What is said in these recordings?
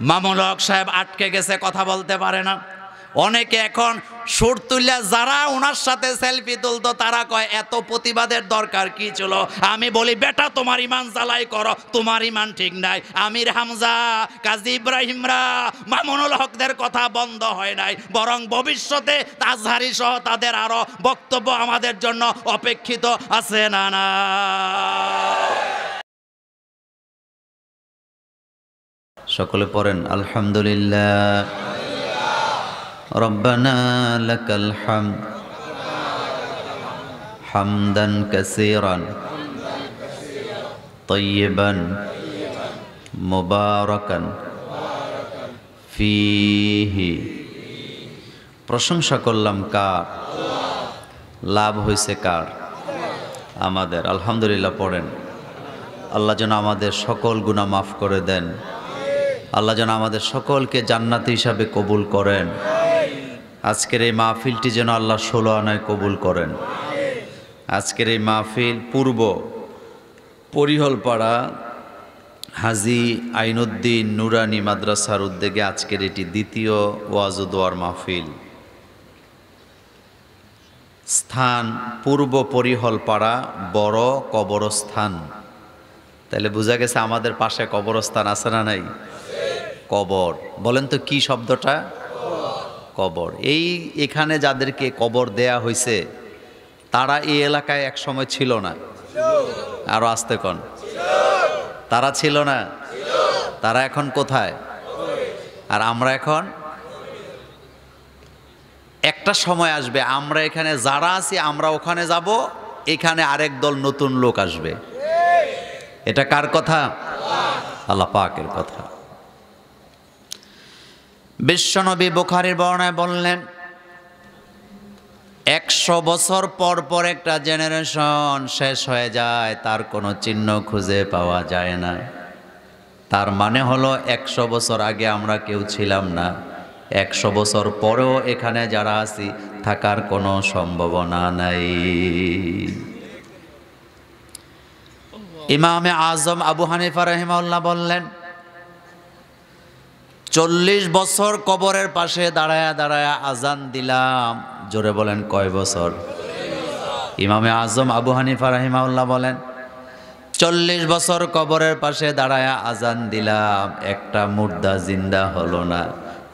মামুনুল হক সাহেব আটকে গেছে, কথা বলতে পারে না। অনেকে এখন সুর তুললে যারা ওনার সাথে সেলফি তুলতো তারা কয় এত প্রতিবাদের দরকার কি ছিল। আমি বলি বেটা তোমার ইমান জ্বালাই করো, তোমার ইমান ঠিক নাই। আমির হামজা, কাজী ইব্রাহিমরা, মামুনুল হকদের কথা বন্ধ হয় নাই, বরং ভবিষ্যতে আজহারি সহ তাদের আরো বক্তব্য আমাদের জন্য অপেক্ষিত আছে না না। সকলে পড়েন আলহামদুলিল্লাহ। রব্বানা লাকাল হামদ হামদান কাসীরান তাইয়িবান মুবারাকান ফীহি। প্রশংসা করলাম কার? লাভ হয়েছে কার? আমাদের। আলহামদুলিল্লাহ পড়েন। আল্লাহ যেন আমাদের সকল গুনাহ মাফ করে দেন। আল্লাহ যেন আমাদের সকলকে জান্নাতি হিসাবে কবুল করেন। আজকের এই মাহফিলটি যেন আল্লাহ 16 আনায় কবুল করেন। আজকের এই মাহফিল পূর্ব পরিহলপাড়া হাজী আইনুদ্দিন নুরানি মাদ্রাসার উদ্যোগে আজকের এটি দ্বিতীয় ওয়াজ ও দোয়ার মাহফিল। স্থান পূর্ব পরিহলপাড়া বড় কবরস্থান। তাহলে বোঝা গেছে আমাদের পাশে কবরস্থান আছে না নাই? কবর বলেন তো কি শব্দটা? কবর। এখানে যাদেরকে কবর দেয়া হয়েছে তারা এই এলাকায় এক সময় ছিল না। আরো আস্তে কন। তারা ছিল না। তারা এখন কোথায়? আর আমরা এখন একটা সময় আসবে আমরা এখানে যারা আছি আমরা ওখানে যাব, এখানে আরেক দল নতুন লোক আসবে। এটা কার কথা? আল্লাহ পাকের কথা। বিশ্বনবী বুখারীর বর্ণনায় বললেন 100 বছর পর পর একটা জেনারেশন শেষ হয়ে যায়, তার কোনো চিহ্ন খুঁজে পাওয়া যায় না। তার মানে হলো 100 বছর আগে আমরা কেউ ছিলাম না, 100 বছর পরেও এখানে যারা আছি থাকার কোনো সম্ভাবনা নাই। ইমামে আজম আবু হানিফা রাহিমাহুল্লাহ বললেন 40 বছর কবরের পাশে দাঁড়ায়া দাঁড়ায়া আজান দিলাম। জোরে বলেন কয় বছর? ইমামে আজম আবু হানিফা রাহিমাহুল্লাহ বলেন 40 বছর কবরের পাশে দাঁড়ায়া আজান দিলাম, একটা মুর্দা জিন্দা হলো না।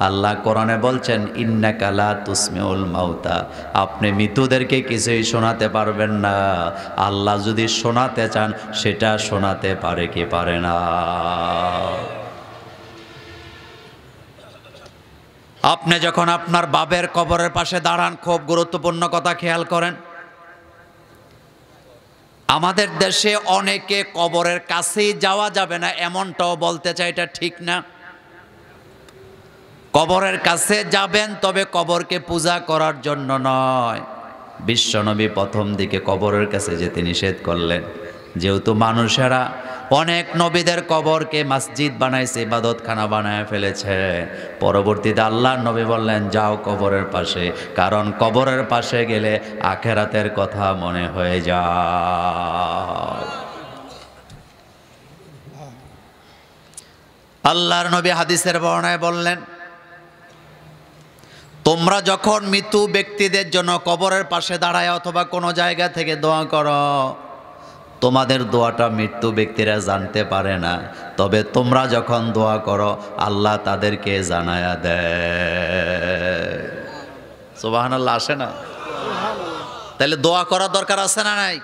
আল্লাহ কোরআনে বলছেন ইন্নাকা লা তুসমিউল মাউতা, আপনি মৃতদেরকে কিছুই শোনাতে পারবেন না। আল্লাহ যদি শোনাতে চান সেটা শোনাতে পারে কি পারে না? আপনি যখন আপনার বাবার কবরের পাশে দাঁড়ান, খুব গুরুত্বপূর্ণ কথা খেয়াল করেন। আমাদের দেশে অনেকে কবরের কাছেই যাওয়া যাবে না এমনটাও বলতে চাই, এটা ঠিক না। কবরের কাছে যাবেন তবে কবরকে পূজা করার জন্য নয়। বিশ্বনবী প্রথম দিকে কবরের কাছে যেতে নিষেধ করলেন, যেহেতু মানুষেরা অনেক নবীদের কবরকে মসজিদ বানাইছে, ইবাদতখানা বানায় ফেলেছে। পরবর্তীতে আল্লাহর নবী বললেন যাও কবরের পাশে, কারণ কবরের পাশে গেলে আখিরাতের কথা মনে হয়ে যায়। আল্লাহর নবী হাদিসের বর্ণনায় বললেন তোমরা যখন মৃত ব্যক্তিদের জন্য কবরের পাশে দাঁড়ায় অথবা কোনো জায়গা থেকে দোয়া করো, তোমাদের দোয়াটা মৃত্যু ব্যক্তিরা জানতে পারে না, তবে তোমরা যখন দোয়া করো আল্লাহ তাদেরকে জানায়া দেয়। সুবহানাল্লাহ আসে না? তাহলে দোয়া করার দরকার আছে না নাই?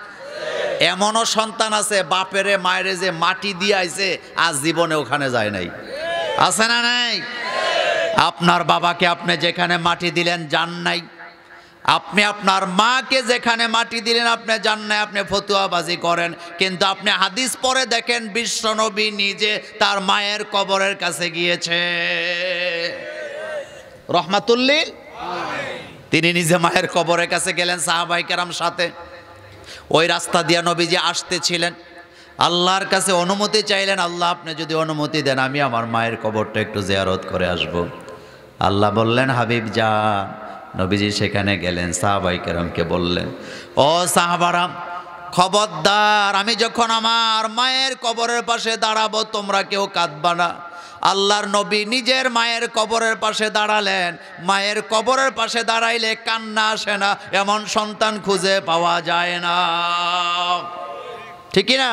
এমনও সন্তান আছে বাপেরে মায়েরে যে মাটি দিয়ে আইছে আজ জীবনে ওখানে যায় নাই, আছে না নাই? আপনার বাবাকে আপনি যেখানে মাটি দিলেন যান নাই, আপনি আপনার মাকে যেখানে মাটি দিলেন আপনি যান নাই, আপনি ফতুয়াবাজি করেন। কিন্তু আপনি হাদিস পড়ে দেখেন বিশ্বনবী নিজে তার মায়ের কবরের কাছে গিয়েছে রহমাতুল্লিল। তিনি নিজে মায়ের কবরের কাছে গেলেন সাহাবায়ে কেরাম সাথে। ওই রাস্তা দিয়ে নবীজি আসতেছিলেন, আল্লাহর কাছে অনুমতি চাইলেন, আল্লাহ আপনি যদি অনুমতি দেন আমি আমার মায়ের কবরটা একটু জিয়ারত করে আসব। আল্লাহ বললেন হাবিব যান। নবীজি সেখানে গেলেন, সাহাবায়ে কেরামকে বললেন ও সাহাবারা খবরদার, আমি যখন আমার মায়ের কবরের পাশে দাঁড়াবো তোমরা কেউ কাঁদবা না। আল্লাহর নবী নিজের মায়ের কবরের পাশে দাঁড়ালেন। মায়ের কবরের পাশে দাঁড়াইলে কান্না আসে না, এমন সন্তান খুঁজে পাওয়া যায় না, ঠিক না?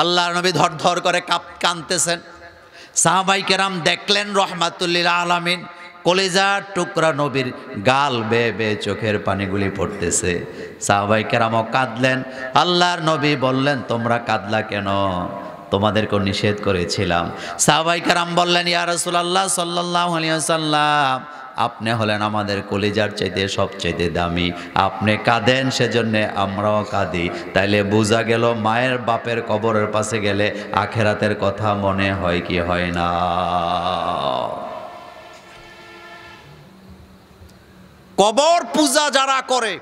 আল্লাহর নবী ধর ধর করে কাঁদতেছেন। সাহাবাই কেরাম দেখলেন রহমাতুল্লিল আলামিন কলিজার টুকরা নবীর গাল বেয়ে বেয়ে চোখের পানিগুলি পড়তেছে। সাহাবাই কেরামও কাঁদলেন। আল্লাহর নবী বললেন, তোমরা কাঁদলা কেন? তোমাদেরকে নিষেধ করেছিলাম। সাহাবাই কেরাম বললেন, ইয়া রাসূলুল্লাহ সাল্লাল্লাহু আলাইহি ওয়াসাল্লাম, আপনি হলেন আমাদের কলিজার চাইতে সবচাইতে দামি, আপনি কাঁদেন সেজন্য আমরাও কাঁদি। তাইলে বোঝা গেল মায়ের বাপের কবরের পাশে গেলে আখেরাতের কথা মনে হয় কি হয় না? কবর পূজা যারা করে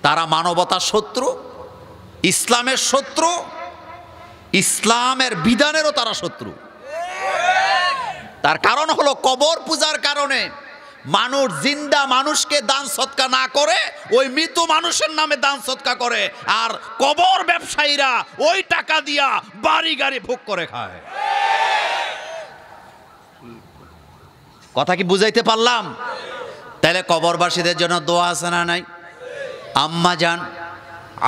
তারা মানবতার শত্রু, ইসলামের শত্রু, ইসলামের বিধানেরও তারা শত্রু। তার কারণ হলো কবর পূজার কারণে মানুষ জিন্দা মানুষকে দান সৎকা না করে ওই মৃত মানুষের নামে দান সৎকা করে, আর কবর ব্যবসায়ীরা ওই টাকা দিয়া বাড়ি গাড়ি ভোগ করে খায়। কথা কি বুঝাইতে পারলাম? তাহলে কবরবাসীদের জন্য দোয়া আছে না নাই? আম্মা জান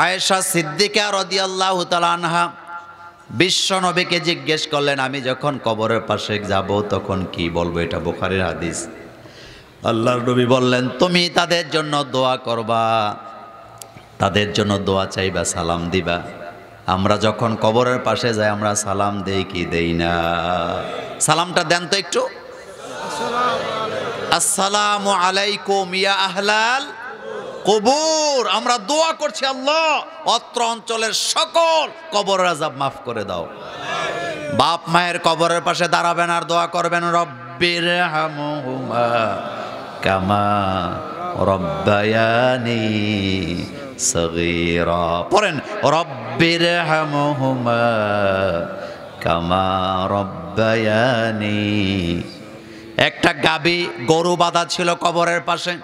আয়েশা সিদ্দিকা রাদিয়াল্লাহু তাআলা আনহা বিশ্ব নবীকে জিজ্ঞেস করলেন, আমি যখন কবরের পাশে যাব তখন কি বলবো? এটা বুখারীর হাদিস। আল্লাহর নবী বললেন, তুমি তাদের জন্য দোয়া করবা, তাদের জন্য দোয়া চাইবা, সালাম দিবা। আমরা যখন কবরের পাশে যাই আমরা সালাম দেই কি দেই না? সালামটা দেন তো একটু। আসসালামু আলাইকুম ইয়া আহলাল কবর। আমরা দোয়া করছি, আল্লাহ অত্র অঞ্চলের সকল কবরের আযাব মাফ করে দাও। বাপ মায়ের কবরের পাশে দাঁড়াবেন আর দোয়া করবেন, রব্বির হামহুমা কামা রব্বায়ানি সগীরা। পড়েন, রব্বির হামহুমা কামা রব্বায়ানি। একটা গাবি গরু বাঁধা ছিল কবরের পাশে,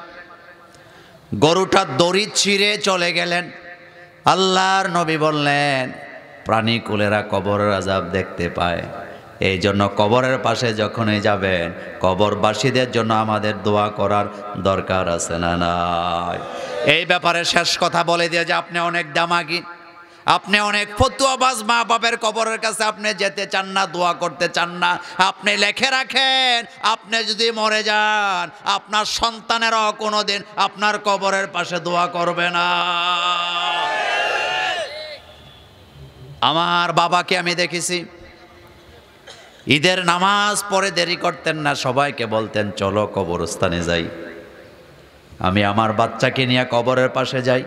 গরুটা দড়ি ছিঁড়ে চলে গেলেন। আল্লাহর নবী বললেন, প্রাণীকুলেরা কবরের আযাব দেখতে পায়, এই জন্য কবরের পাশে যখনই যাবেন কবরবাসীদের জন্য আমাদের দোয়া করার দরকার আছে না নাই? এই ব্যাপারে শেষ কথা বলে দিয়ে যে আপনি অনেক দামাগি, আপনি অনেক ফতুয়াবাজ, মা বাপের কবরের কাছে আপনি যেতে চান না, দোয়া করতে চান না। আপনি লিখে রাখেন, আপনি যদি মরে যান আপনার সন্তানেরাও কোনোদিন আপনার কবরের পাশে দোয়া করবে না। আমার বাবাকে আমি দেখেছি, ঈদের নামাজ পড়ে দেরি করতেন না, সবাইকে বলতেন চলো কবরস্থানে যাই। আমি আমার বাচ্চাকে নিয়ে কবরের পাশে যাই।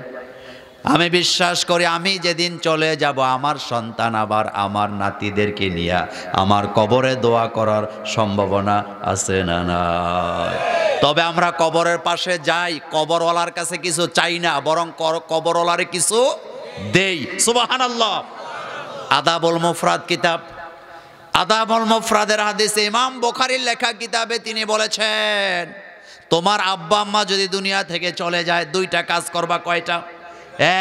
আমি বিশ্বাস করি আমি যেদিন চলে যাব আমার সন্তান আবার আমার নাতিদেরকে নিয়ে আমার কবরে দোয়া করার সম্ভাবনা আছে না নাই? তবে আমরা কবরের পাশে যাই, কবরওয়ালার কাছে কিছু চাই না, বরং কবরওয়ালারে কিছু দেই। সুবহানাল্লাহ। আদাবুল মুফরাদ কিতাব, আদাবুল মুফরাদের হাদিসে ইমাম বুখারীর লেখা কিতাবে তিনি বলেছেন, তোমার আব্বা আম্মা যদি দুনিয়া থেকে চলে যায় দুইটা কাজ করবা। কয়টা?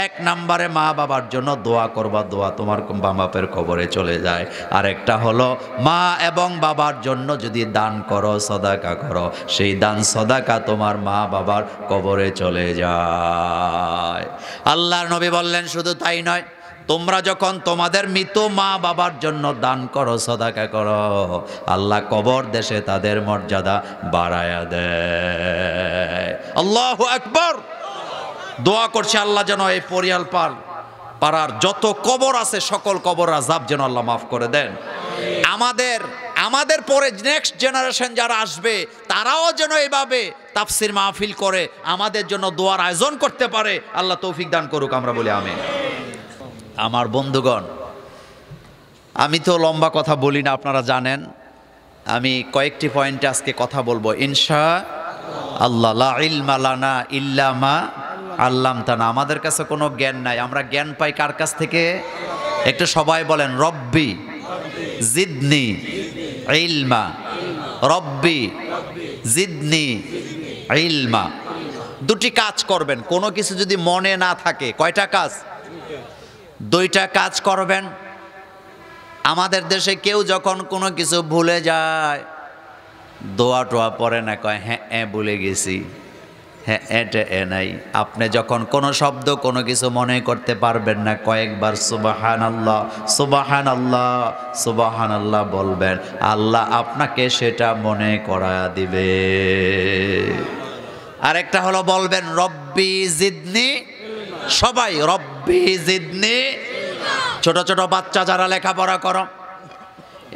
এক নম্বরে মা বাবার জন্য দোয়া করবা, দোয়া তোমার মা বাপের কবরে চলে যায়। আর একটা হলো মা এবং বাবার জন্য যদি দান করো, সদাকা করো, সেই দান সদাকা তোমার মা বাবার কবরে চলে যায়। আল্লাহর নবী বললেন, শুধু তাই নয়, তোমরা যখন তোমাদের মৃত মা বাবার জন্য দান করো, সদাকা করো, আল্লাহ কবর দেশে তাদের মর্যাদা বাড়ায়া দেয়। আল্লাহু আকবার। দোয়া করছে আল্লাহ যেন এই পরিয়াল পাড়ার যত কবর আছে সকল কবর আযাব যেন আল্লাহ মাফ করে দেন। আমাদের পরে নেক্সট জেনারেশন যারা আসবে তারাও যেন এইভাবে তাফসির মাহফিল করে আমাদের জন্য দোয়ার আয়োজন করতে পারে। আল্লাহ তৌফিক দান করুক, আমরা বলি আমিন। আমার বন্ধুগণ, আমি তো লম্বা কথা বলি না, আপনারা জানেন। আমি কয়েকটি পয়েন্টে আজকে কথা বলবো ইনশাআল্লাহ। লা ইলমা লানা ইল্লা মা আল্লামতানা। আমাদের কাছে কোনো জ্ঞান নাই, আমরা জ্ঞান পাই কার কাছ থেকে? একটু সবাই বলেন, রব্বি জিদনি ইলমা, রব্বি জিদনি ইলমা। দুটি কাজ করবেন, কোনো কিছু যদি মনে না থাকে। কয়টা কাজ? দুইটা কাজ করবেন। আমাদের দেশে কেউ যখন কোনো কিছু ভুলে যায়, দোয়া টোয়া পড়ে না, কয় হ্যাঁ ভুলে গেছি, হ্যাঁ এটা নাই। আপনি যখন কোনো শব্দ কোনো কিছু মনে করতে পারবেন না, কয়েকবার সুবহানাল্লাহ সুবহানাল্লাহ সুবহানাল্লাহ বলবেন, আল্লাহ আপনাকে সেটা মনে করায়া দিবে। আরেকটা হলো বলবেন রব্বি জিদনি, সবাই রব্বি জিদনি। ছোট ছোট বাচ্চা যারা লেখাপড়া করো,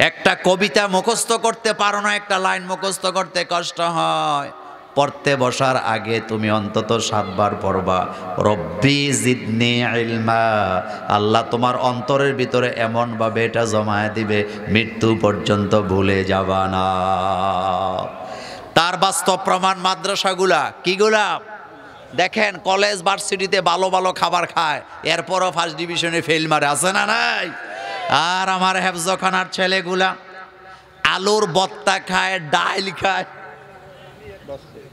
একটা কবিতা মুখস্থ করতে পারো না, একটা লাইন মুখস্থ করতে কষ্ট হয়, পড়তে বসার আগে তুমি অন্তত 7 বার পড়বা রব্বি জিদনি ইলমা। আল্লাহ তোমার অন্তরের ভিতরে এমন ভাবে এটা জমায়ে দিবে, মৃত্যু পর্যন্ত ভুলে যাবা না। তার বাস্তব প্রমাণ মাদ্রাসাগুলা কিগুলা দেখেন, কলেজ ভার্সিটিতে ভালো ভালো খাবার খায়, এরপরও ফার্স্ট ডিভিশনে ফেল মারে, আছে না নাই? আর আমার হেফজখানার ছেলেগুলা আলুর ভর্তা খায়, ডাল খায়।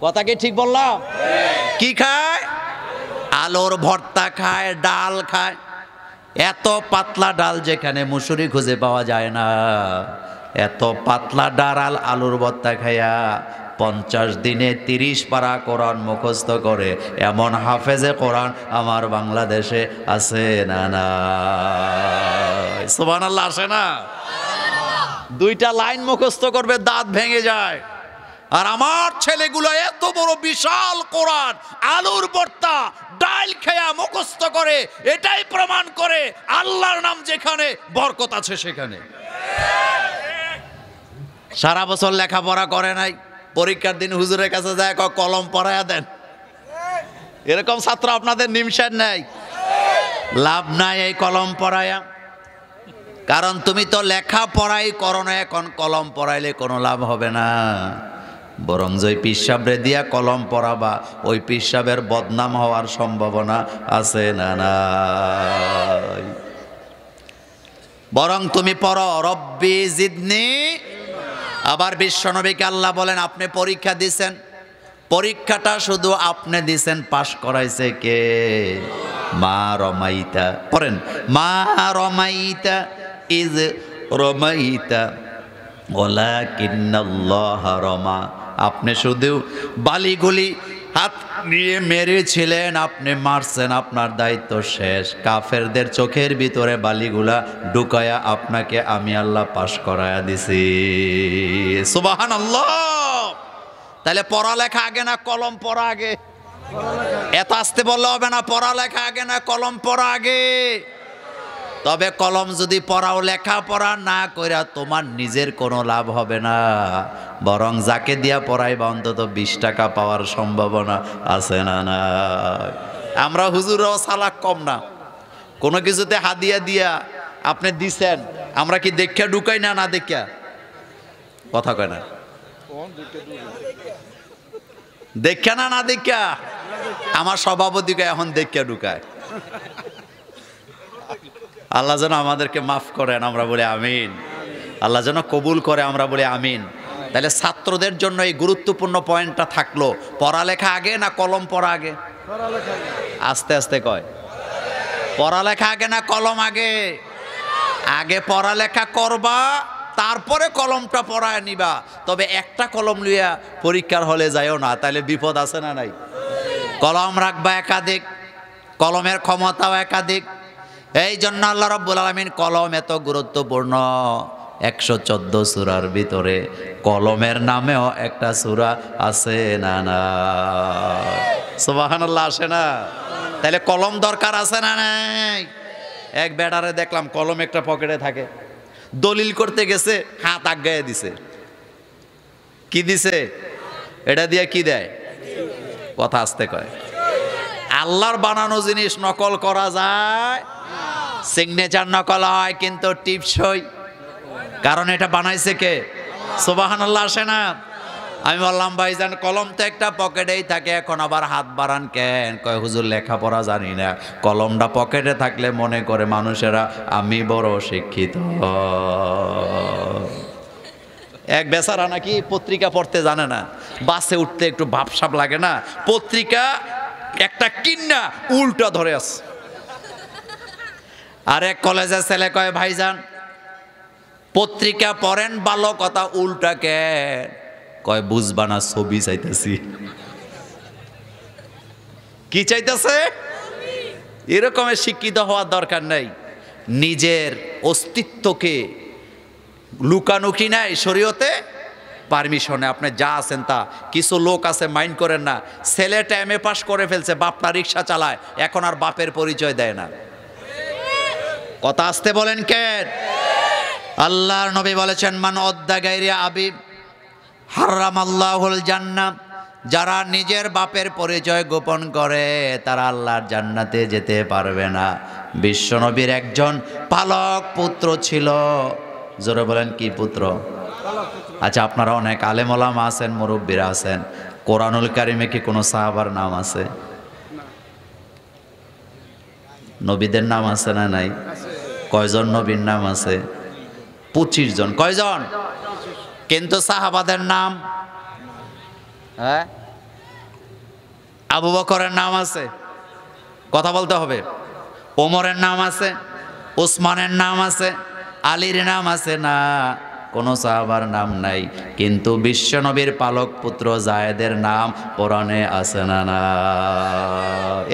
কথা কি ঠিক বললাম? কি খায়? আলুর ভর্তা খায়, ডাল খায়। এত পাতলা ডাল যেখানে মুসুরি খুঁজে পাওয়া যায় না, এত পাতলা ডাল আলুর ভর্তা খায়া 50 দিনে 30 পারা কোরআন মুখস্থ করে এমন হাফেজে কোরআন আমার বাংলাদেশে আছে না? না, সুবহানাল্লাহ, আসে না? 2টা লাইন মুখস্থ করবে দাঁত ভেঙে যায়। আর আমার ছেলেগুলো এত বড় বিশাল কোরআন আলুর ভর্তা ডাল খেয়া মুখস্থ করে, এটাই প্রমাণ করে আল্লাহর নাম যেখানে বরকত আছে সেখানে। সারা বছর লেখাপড়া করে নাই, পরীক্ষার দিন হুজুরের কাছে যায়, কলম পড়ায়া দেন। এরকম ছাত্র আপনাদের নিমশের নাই? লাভ নাই এই কলম পড়ায়া, কারণ তুমি তো লেখাপড়াই করো না, এখন কলম পড়াইলে কোনো লাভ হবে না। বরং যে পিসাবরে দিয়া কলম পড়াবা, ওই পিসাবের বদনাম হওয়ার সম্ভাবনা আছে না? নাই। বরং তুমি পড়ো রব্বি জিদনি। আবার বিশ্বনবীকে আল্লাহ বলেন, আপনি পরীক্ষা দিছেন, পরীক্ষাটা শুধু আপনি দিছেন, পাশ করাইছে কে? মা রমাইতা। পড়েন, মা রমাইতা ইজ রমাইতা ওয়ালাকিন্নাল্লাহ রমা। আপনি শুধু বালিগুলি হাত নিয়ে মেরেছিলেন, আপনি মারছেন, আপনার দায়িত্ব শেষ। কাফেরদের চোখের ভিতরে বালিগুলা ঢুকায়া আপনাকে আমি আল্লাহ পাশ করায়া দিছি। সুবহানাল্লাহ। তাহলে পড়ালেখা আগে না কলম পড়া আগে? এত আসতে বললে হবে না, পড়ালেখা আগে না কলম পড়া আগে? তবে কলম যদি পড়াও, লেখাপড়া না কইরা তোমার নিজের কোনো লাভ হবে না, বরং যাকে দিয়া পড়াইবা অন্তত 20 টাকা পাওয়ার সম্ভাবনা আছে না? না, আমরা হুজুরও সালাক কম না, কোনো কিছুতে হাদিয়া দিয়া আপনি দিছেন, আমরা কি দেখা ঢুকাই না? না দেখা কথা কয় না, দেখা না, না দেখা। আমার সভাপতিকে এখন দেখা ঢুকায়। আল্লাহ যেন আমাদেরকে মাফ করেন, আমরা বলি আমিন। আল্লাহ যেন কবুল করে, আমরা বলি আমিন। তাহলে ছাত্রদের জন্য এই গুরুত্বপূর্ণ পয়েন্টটা থাকলো, পড়ালেখা আগে না কলম পড়া আগে? আস্তে আস্তে কয়, পড়ালেখা আগে না কলম আগে? আগে পড়ালেখা করবা, তারপরে কলমটা পড়ায় নিবা। তবে একটা কলম লইয়া পরীক্ষার হলে যাইও না, তাহলে বিপদ আছে না নাই? কলম রাখবা একাধিক, কলমের ক্ষমতাও একাধিক। এই জন্য আল্লাহ রাব্বুল আলামিন কলম এত গুরুত্বপূর্ণ। 114 সূরার ভিতরে কলমের নামেও একটা সূরা আছে না? না, সুবহানাল্লাহ, আসে না? তাহলে কলম দরকার আছে না নাই? এক বেড়ারে দেখলাম কলম একটা পকেটে থাকে, দলিল করতে গেছে, হাত আগায় দিছে। কি দিছে? এটা দিয়ে কি দেয়? কথা আসতে কয়। আল্লাহর বানানো জিনিস নকল করা যায়? সিগনেচার নকল হয় কিন্তু টিপসই, কারণ এটা বানাইছে কে? সুবহানাল্লাহ, আসে না? আমি বললাম ভাইজান কলম তো একটা পকেটেই থাকে, এখন আবার হাত বাড়ান কেন? কয় হুজুর লেখাপড়া জানি না। কলমটা পকেটে থাকলে মনে করে মানুষেরা আমি বড় শিক্ষিত। এক বেচারা নাকি পত্রিকা পড়তে জানে না, বাসে উঠতে একটু ভাবসাব লাগে না, পত্রিকা একটা কিন্না উল্টা ধরে আছে। আর এক কলেজের ছেলে কয় ভাইজান পত্রিকা পড়েন ভালো কথা, উল্টা কে কয় বুঝবা না, ছবি চাইতেছি। কি চাইতেছে? এরকমের শিক্ষিত হওয়ার দরকার নাই। নিজের অস্তিত্বকে লুকানুকি নাই শরীয়তে পারমিশনে, আপনি যা আছেন তা। কিছু লোক আছে, মাইন্ড করেন না, ছেলেটা এমএ পাস করে ফেলছে, বাপটা রিক্সা চালায়, এখন আর বাপের পরিচয় দেয় না। কথা আসতে বলেন কেন? আল্লাহর নবী বলেছেন, মান অদ্দা গায়রি আবি হারামাল্লাহুল জান্নাহ, যারা নিজের বাপের পরিচয় গোপন করে তারা আল্লাহর জান্নাতে যেতে পারবে না। বিশ্বনবীর একজন পালক পুত্র ছিল। জোরে বলেন, কি পুত্র? আচ্ছা, আপনারা অনেক আলেম ওলামা আছেন, মুরব্বীরা আছেন, কোরআনুল কারিমে কি কোনো সাহাবার নাম আছে? নবীদের নাম আছে না নাই? কয়জন নবীর নাম আছে? 25 জন। কয়জন? কিন্তু সাহাবাদের নাম, হ্যাঁ, আবু বকরের নাম আছে, কথা বলতে হবে। ওমরের নাম আছে, ওসমানের নাম আছে, আলীর নাম আছে না? কোনো সাহাবার নাম নাই। কিন্তু বিশ্বনবীর পালক পুত্র জায়েদের নাম কোরআনে আছে না? না,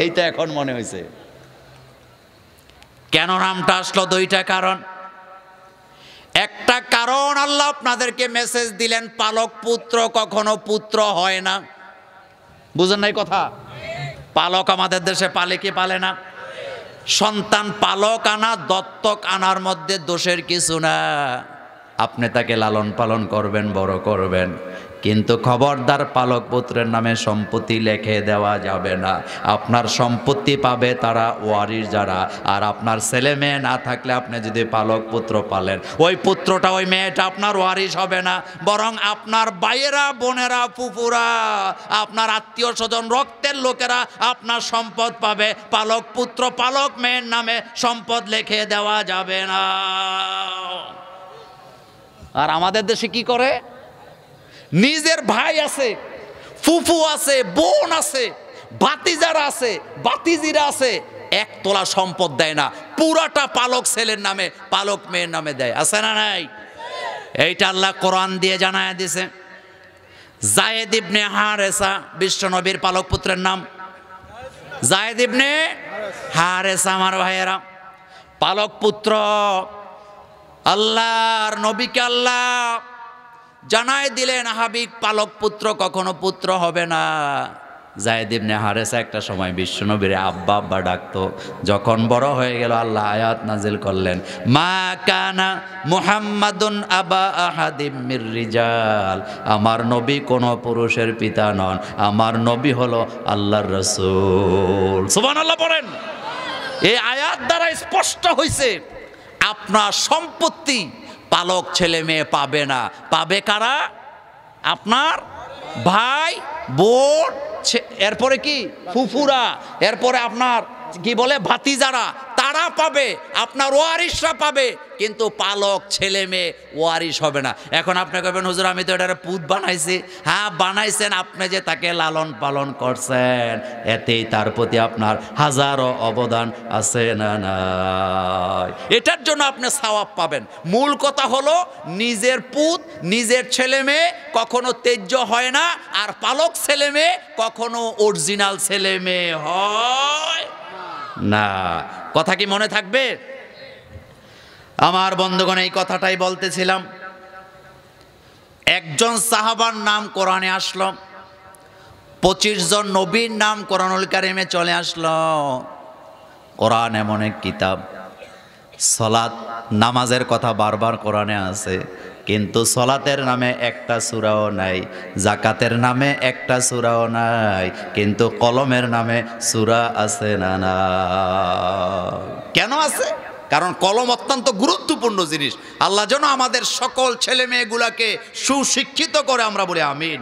এইটা এখন মনে হয়েছে। কেন নামটা আসলো? দুইটা কারণ। একটা কারণ, আল্লাহ আপনাদেরকে মেসেজ দিলেন, পালক পুত্র কখনো পুত্র হয় না। বুঝেন নাই কথা? পালক আমাদের দেশে পালে কি পালে না? সন্তান পালক আনা, দত্তক আনার মধ্যে দোষের কিছু না। আপনি তাকে লালন পালন করবেন, বড় করবেন, কিন্তু খবরদার পালক পুত্রের নামে সম্পত্তি লিখে দেওয়া যাবে না। আপনার সম্পত্তি পাবে তারা ওয়ারিশ যারা, আর আপনার ছেলে মেয়ে না থাকলে আপনি যদি পালক পুত্র পালেন, ওই পুত্রটা, ওই মেয়েটা আপনার ওয়ারিশ হবে না, বরং আপনার ভাইয়েরা, বোনেরা, ফুফুরা, আপনার আত্মীয় স্বজন, রক্তের লোকেরা আপনার সম্পদ পাবে। পালক পুত্র, পালক মেয়ের নামে সম্পদ লিখে দেওয়া যাবে না। আর আমাদের দেশে কি করে? নিজের ভাই আছে, ফুফু আছে, বোন আছে, ভাতিজারা আছে, ভাতিজিরা আছে, এক তোলা সম্পদ দেয় না, পুরাটা পালক ছেলের নামে, পালক মেয়ের নামে দেয়। আছে না নাই? এইটা আল্লাহ কোরআন দিয়ে জানায় দিছে। জায়েদ ইবনে হারেসা, বিশ্বনবীর পালক পুত্রের নাম জায়েদ ইবনে হারেসা। আমার ভাইয়েরা, পালক পুত্র। আল্লাহর নবীকে আল্লাহ জানায় দিলেন, হাবিব পালক পুত্র কখনো পুত্র হবে না। জায়েদ ইবনে হারেসা একটা সময় বিশ্বনবীর আব্বা আব্বা ডাকতো। যখন বড় হয়ে গেল, আল্লাহ আয়াত নাজিল করলেন, মা কানা মুহাম্মাদুন আবা আহাদিম মির রিজাল, আমার নবী কোনো পুরুষের পিতা নন, আমার নবী হলো আল্লাহর রাসূল। সুবহানাল্লাহ পড়েন। এই আয়াত দ্বারা স্পষ্ট হয়েছে, আপনার সম্পত্তি পালক ছেলে মেয়ে পাবে না। পাবে কারা? আপনার ভাই, বোন, এরপরে কি ফুফুরা, এরপরে আপনার কি বলে ভাতিজারা, তারা পাবে, আপনার ওয়ারিশরা পাবে, কিন্তু পালক ছেলে মেয়ে ওয়ারিশ হবে না। এখন আপনি কবেন, হুজুর আমি তো এটা পুত বানাইছি। হ্যাঁ বানাইছেন, আপনি যে তাকে লালন পালন করছেন, এতেই তার প্রতি আপনার হাজারো অবদান আছে না নাই? এটার জন্য আপনি সওয়াব পাবেন। মূল কথা হলো, নিজের পুত, নিজের ছেলে মেয়ে কখনো ত্যায্য হয় না, আর পালক ছেলে মেয়ে কখনো অরিজিনাল ছেলে মেয়ে হয় না। কথা কি মনে থাকবে? আমার বন্ধুগণ, এই কথাটাই বলতেছিলাম। একজন সাহাবার নাম কোরআনে আসলো, 25 জন নবীর নাম কোরআনুল কারিমে চলে আসলো। কোরআন এমন এক কিতাব, সালাত নামাজের কথা বারবার কোরআনে আছে, কিন্তু সলাতের নামে একটা সূরাও নাই, যাকাতের নামে একটা সূরাও নাই, কিন্তু কলমের নামে সূরা আছে না? না। কেন আছে? কারণ কলম অত্যন্ত গুরুত্বপূর্ণ জিনিস। আল্লাহ যেন আমাদের সকল ছেলে মেয়েগুলাকে সুশিক্ষিত করে, আমরা বলি আমিন।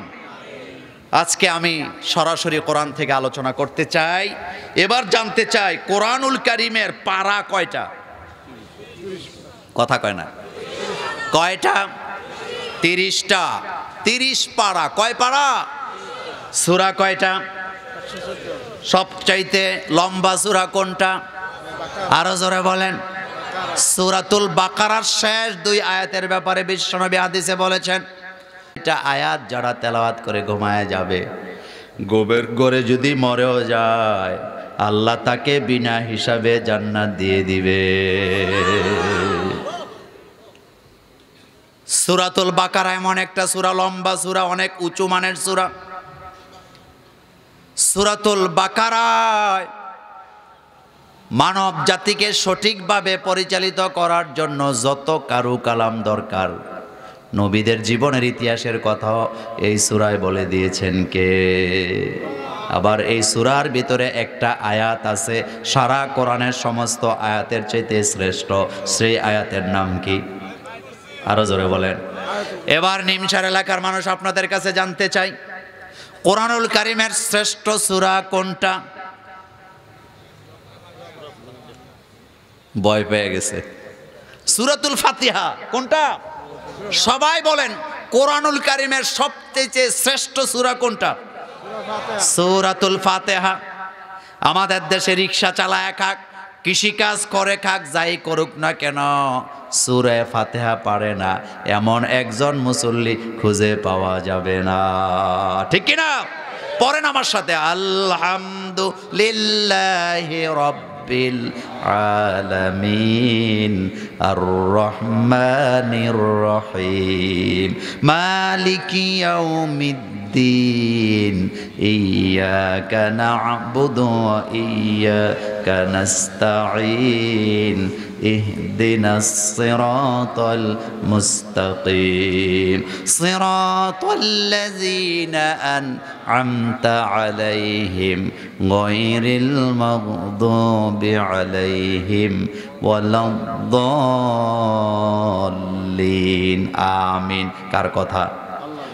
আজকে আমি সরাসরি কোরআন থেকে আলোচনা করতে চাই। এবার জানতে চাই, কোরআনুল কারিমের পারা কয়টা? কথা কয় না, কয়টা? 30টা। 30 পারা। কয় পারা? সূরা কয়টা? সবচাইতে লম্বা সূরা কোনটা? আরো জোরে বলেন। সূরাতুল বাকারার শেষ 2 আয়াতের ব্যাপারে বিশ্বনবী হাদিসে বলেছেন, এটা আয়াত যারা তেলাওয়াত করে ঘুমায় যাবে, গোবের গড়ে যদি মরেও যায় আল্লাহ তাকে বিনা হিসাবে জান্নাত দিয়ে দিবে। সূরাতুল বাকারা এমন একটা সূরা, লম্বা সূরা, অনেক উঁচু মানের সূরা। সূরাতুল বাকারায় মানব জাতিকে সঠিকভাবে পরিচালিত করার জন্য যত কারু কালাম দরকার, নবীদের জীবনের ইতিহাসের কথা এই সূরায় বলে দিয়েছেন কে? আবার এই সূরার ভিতরে একটা আয়াত আছে সারা কোরআনের সমস্ত আয়াতের চাইতে শ্রেষ্ঠ, সেই আয়াতের নাম কি? আরো জোরে বলেন। এবার নিমসার এলাকার মানুষ আপনাদের কাছে জানতে চাই, কোরআনুল কারীমের শ্রেষ্ঠ সূরা কোনটা? ভয় পেয়ে গেছে। সূরাতুল ফাতিহা। কোনটা? সবাই বলেন কোরআনুল কারীমের সবচেয়ে শ্রেষ্ঠ সূরা কোনটা? সূরাতুল ফাতিহা। আমাদের দেশে রিকশা চালায় খাক, কৃষিকাজ করে খাক, যাই করুক না কেন, সূরা ফাতিহা পারে না এমন একজন মুসল্লি খুঁজে পাওয়া যাবে না, ঠিক কি না? পড়েন আমার সাথে, আলহামদুলিল্লাহি রাব্বিল আলামিন আর রহমানির রহিম মালিকি ইয়াউমিদ্দিন ইয়্যাকা না'বুদু ওয়া ইয়্যাকা নাস্তাঈন ইহদিনাস সিরাতাল মুস্তাকিম সিরাতাল্লাযীনা আন'আমতা আলাইহিম গায়রিল মাগদুবি আলাইহিম ওয়ালাদ-দাল্লিন। আমিন। কার কথা?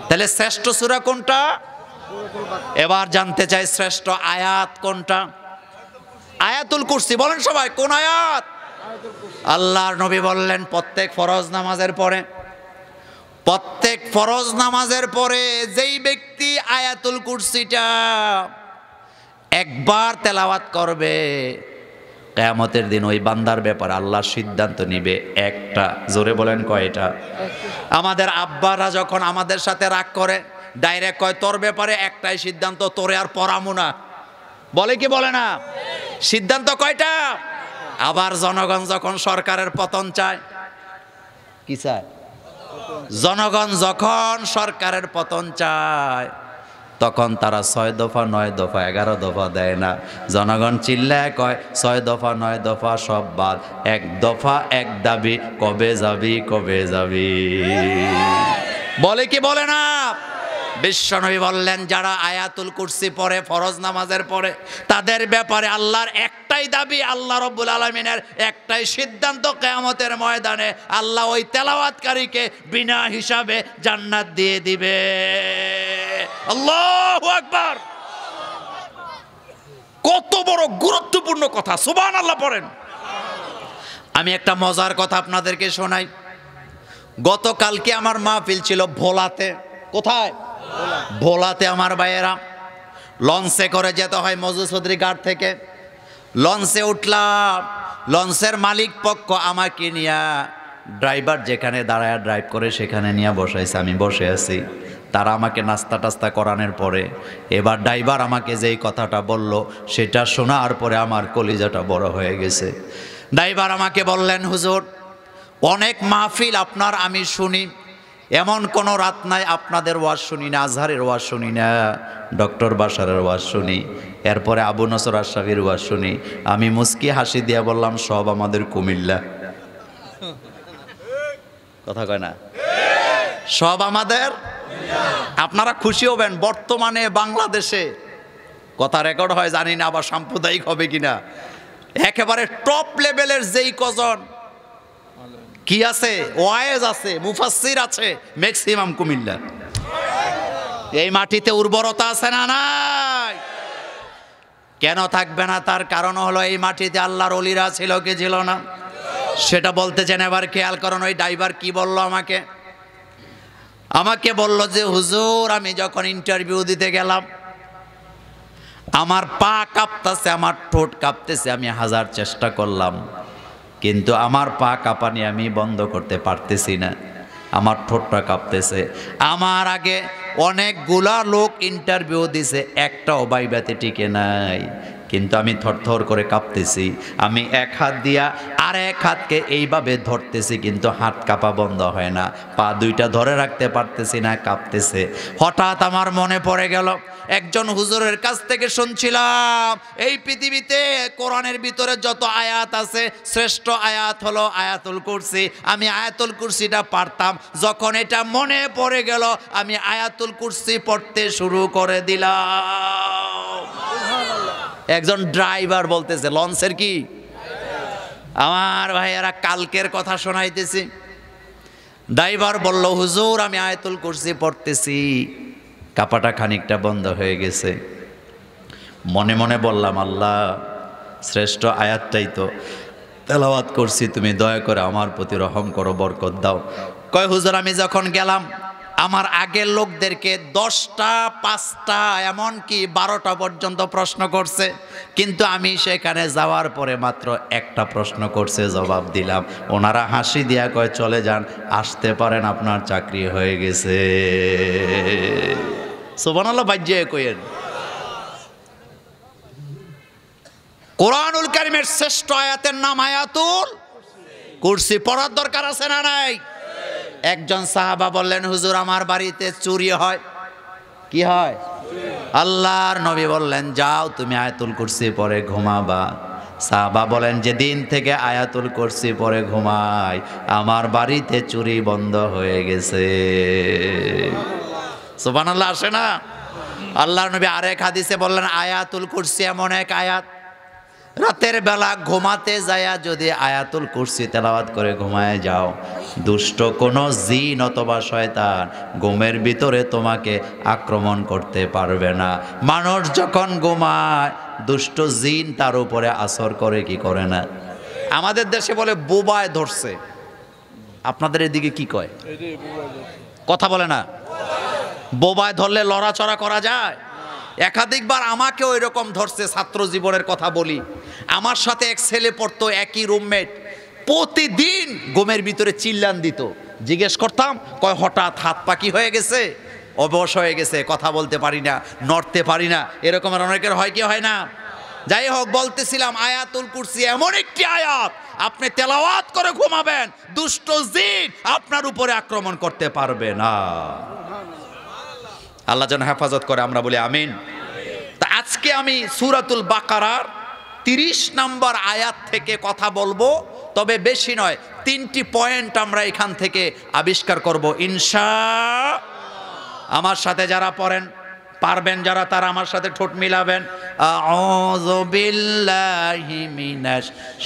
তাহলে শ্রেষ্ঠ সূরা কোনটা? এবার জানতে চাই শ্রেষ্ঠ আয়াত কোনটা? আয়াতুল কুরসি। বলেন সবাই, কোন আয়াত? আল্লাহর নবী বললেন প্রত্যেক ফরজ নামাজের পরে যেই ব্যক্তি আয়াতুল কুরসিটা একবার তেলাওয়াত করবে, কিয়ামতের দিন ওই বান্দার ব্যাপারে আল্লাহ সিদ্ধান্ত নিবে একটা। জোরে বলেন কয়টা? আমাদের আব্বারা যখন আমাদের সাথে রাগ করে ডাইরেক্ট কয় তোর ব্যাপারে একটাই সিদ্ধান্ত, তোরে আর পড়ামু না। বলে কি বলে না? সিদ্ধান্ত কয়টা? আবার জনগণ যখন সরকারের পতন চায়, কি চায়? জনগণ যখন সরকারের পতন চায় তখন তারা 6 দফা 9 দফা 11 দফা দেয় না। জনগণ চিল্লায় কয় 6 দফা 9 দফা সব বাদ, 1 দফা 1 দাবি, কবে যাবি কবে যাবি। বলে কি বলে না? বিশ্বনবী বললেন যারা আয়াতুল কুরসি পড়ে ফরজ নামাজের পরে, তাদের ব্যাপারে আল্লাহর একটাই দাবি, আল্লাহ রাব্বুল আলামিনের একটাই সিদ্ধান্ত, কিয়ামতের ময়দানে আল্লাহ ওই তেলাওয়াতকারীকে বিনা হিসাবে জান্নাত দিয়ে দিবে। আল্লাহু আকবার। কত বড় গুরুত্বপূর্ণ কথা, সুবহানাল্লাহ পড়েন। আমি একটা মজার কথা আপনাদেরকে শোনাই। গতকালকে আমার মাহফিল ছিল ভোলাতে। কোথায়? ভোলাতে। আমার ভাইয়েরা, লঞ্চে করে যেতে হয় মজু চৌধুরী ঘাট থেকে। লঞ্চে উঠলাম, লঞ্চের মালিক পক্ষ আমাকে নিয়ে ড্রাইভার যেখানে দাঁড়ায় ড্রাইভ করে সেখানে নিয়ে বসাইছে, আমি বসে আছি। তারা আমাকে নাস্তা টাস্তা করানোর পরে এবার ড্রাইভার আমাকে যেই কথাটা বলল সেটা শোনার পরে আমার কলিজাটা বড় হয়ে গেছে। ড্রাইভার আমাকে বললেন, হুজুর অনেক মাহফিল আপনার আমি শুনি, এমন কোনো রাত নাই আপনাদের ওয়াজ শুনি না, আজহারের ওয়াজ শুনি না, ডক্টর বাশারের ওয়াজ শুনি, এরপরে আবু নসর আশরাফির ওয়াজ শুনি। আমি মুস্কি হাসি দিয়ে বললাম সব আমাদের কুমিল্লা। কথা কয় না? সব আমাদের। আপনারা খুশি হবেন, বর্তমানে বাংলাদেশে কথা রেকর্ড হয় জানি না, আবার সাম্প্রদায়িক হবে কিনা, একেবারে টপ লেভেলের যেই কজন কি আছে, ওয়াইজ আছে, মুফাসসির আছে, ম্যাক্সিমাম কুমিল্লা। এই মাটিতে উর্বরতা আছে না নাই? কেন থাকবে না? তার কারণ হলো এই মাটিতে আল্লাহর ওলিরা ছিল কি ছিল না, সেটা বলতেছেন। এবার খেয়াল করুন, ওই ড্রাইভার কি বলল আমাকে বলল যে হুজুর আমি যখন ইন্টারভিউ দিতে গেলাম আমার পা কাঁপতেছে, আমার ঠোঁট কাঁপতেছে, আমি 1000 চেষ্টা করলাম, কিন্তু আমার পা কাঁপানি আমি বন্ধ করতে পারতেছি না, আমার ঠোঁটটা কাঁপতেছে। আমার আগে অনেকগুলা লোক ইন্টারভিউ দিছে, একটাও বাইবাতে টিকে নাই, কিন্তু আমি থরথর করে কাঁপতেছি। আমি এক হাত দিয়া আর এক হাতকে এইভাবে ধরতেছি, কিন্তু হাত কাঁপা বন্ধ হয় না, পা দুইটা ধরে রাখতে পারতেছি না, কাঁপতেছে। হঠাৎ আমার মনে পড়ে গেল, একজন হুজুরের কাছ থেকে শুনছিলাম এই পৃথিবীতে কোরআনের ভিতরে যত আয়াত আছে শ্রেষ্ঠ আয়াত হলো আয়াতুল কুরসি। আমি আয়াতুল কুরসিটা পারতাম, যখন এটা মনে পড়ে গেল আমি আয়াতুল কুরসি পড়তে শুরু করে দিলাম। একজন ড্রাইভার বলতেছে, লঞ্চের কি আমার ভাইয়েরা কালকের কথা শোনাইতেছি। ড্রাইভার বলল, হুজুর আমি আয়াতুল কুরসি পড়তেছি, কাপাটা খানিকটা বন্ধ হয়ে গেছে। মনে মনে বললাম, আল্লাহ শ্রেষ্ঠ আয়াতটাই তো তেলাওয়াত করছি, তুমি দয়া করে আমার প্রতি রহম করো, বরকত দাও। কয় হুজুর আমি যখন গেলাম আমার আগের লোকদেরকে 10টা 5টা এমনকি 12টা পর্যন্ত প্রশ্ন করছে, কিন্তু আমি সেখানে যাওয়ার পরে মাত্র একটা প্রশ্ন করছে, জবাব দিলাম। ওনারা হাসি দিয়া কয় চলে যান, আসতে পারেন, আপনার চাকরি হয়ে গেছে। সুবহানাল্লাহ বাজ্যে কইেন। কোরআনুল কারীমের শ্রেষ্ঠ আয়াতের নাম আয়াতুল কুরসি। পড়ার দরকার আছে না নাই? একজন সাহাবা বললেন, হুজুর আমার বাড়িতে চুরি হয়। কি হয়? আল্লাহর নবী বললেন, যাও তুমি আয়াতুল কুরসি পড়ে ঘুমাবা। সাহাবা বলেন, যেদিন থেকে আয়াতুল কুরসি পড়ে ঘুমাই আমার বাড়িতে চুরি বন্ধ হয়ে গেছে। সুবহানাল্লাহ আসে না? আল্লাহর নবী আরেক হাদিসে বললেন, আয়াতুল কুরসি এমন এক আয়াত, রাতের বেলা ঘুমাতে যায়া যদি আয়াতুল কুরসি তেলাওয়াত করে ঘুমায় যাও, দুষ্ট কোনো জিন অথবা শয়তান ঘুমের ভিতরে তোমাকে আক্রমণ করতে পারবে না। মানুষ যখন ঘুমায় দুষ্ট জিন তার উপরে আসর করে কি করে না? আমাদের দেশে বলে বোবায় ধরছে, আপনাদের এদিকে কি কয়? কথা বলে না? বোবায় ধরলে লড়াচড়া করা যায়? একাধিকবার আমাকে ওই রকম ধরছে। ছাত্র জীবনের কথা বলি, আমার সাথে এক ছেলে পড়তো, একই রুমমেট, প্রতিদিন ঘুমের ভিতরে চিল্লান দিত। জিজ্ঞেস করতাম, কয় হঠাৎ হাত পা কি হয়ে গেছে, অবশ হয়ে গেছে, কথা বলতে পারি না, নড়তে পারি না, এরকমের অনেকের হয় কি হয় না? যাই হোক, বলতেছিলাম আয়াতুল কুরসি এমন একটি আয়াত, আপনি তেলাওয়াত করে ঘুমাবেন, দুষ্ট জিন আপনার উপরে আক্রমণ করতে পারবে না। আল্লাহ যেন হেফাজত করে, আমরা বলি আমিন। তা আজকে আমি সূরাতুল বাকারার 30 নম্বর আয়াত থেকে কথা বলবো, তবে বেশি নয়, 3টি পয়েন্ট আমরা এখান থেকে আবিষ্কার করব ইনশাআল্লাহ। আমার সাথে যারা পড়েন পারবেন, যারা তারা আমার সাথে ঠোঁট মিলাবেন। আউযু বিল্লাহি মিনাশ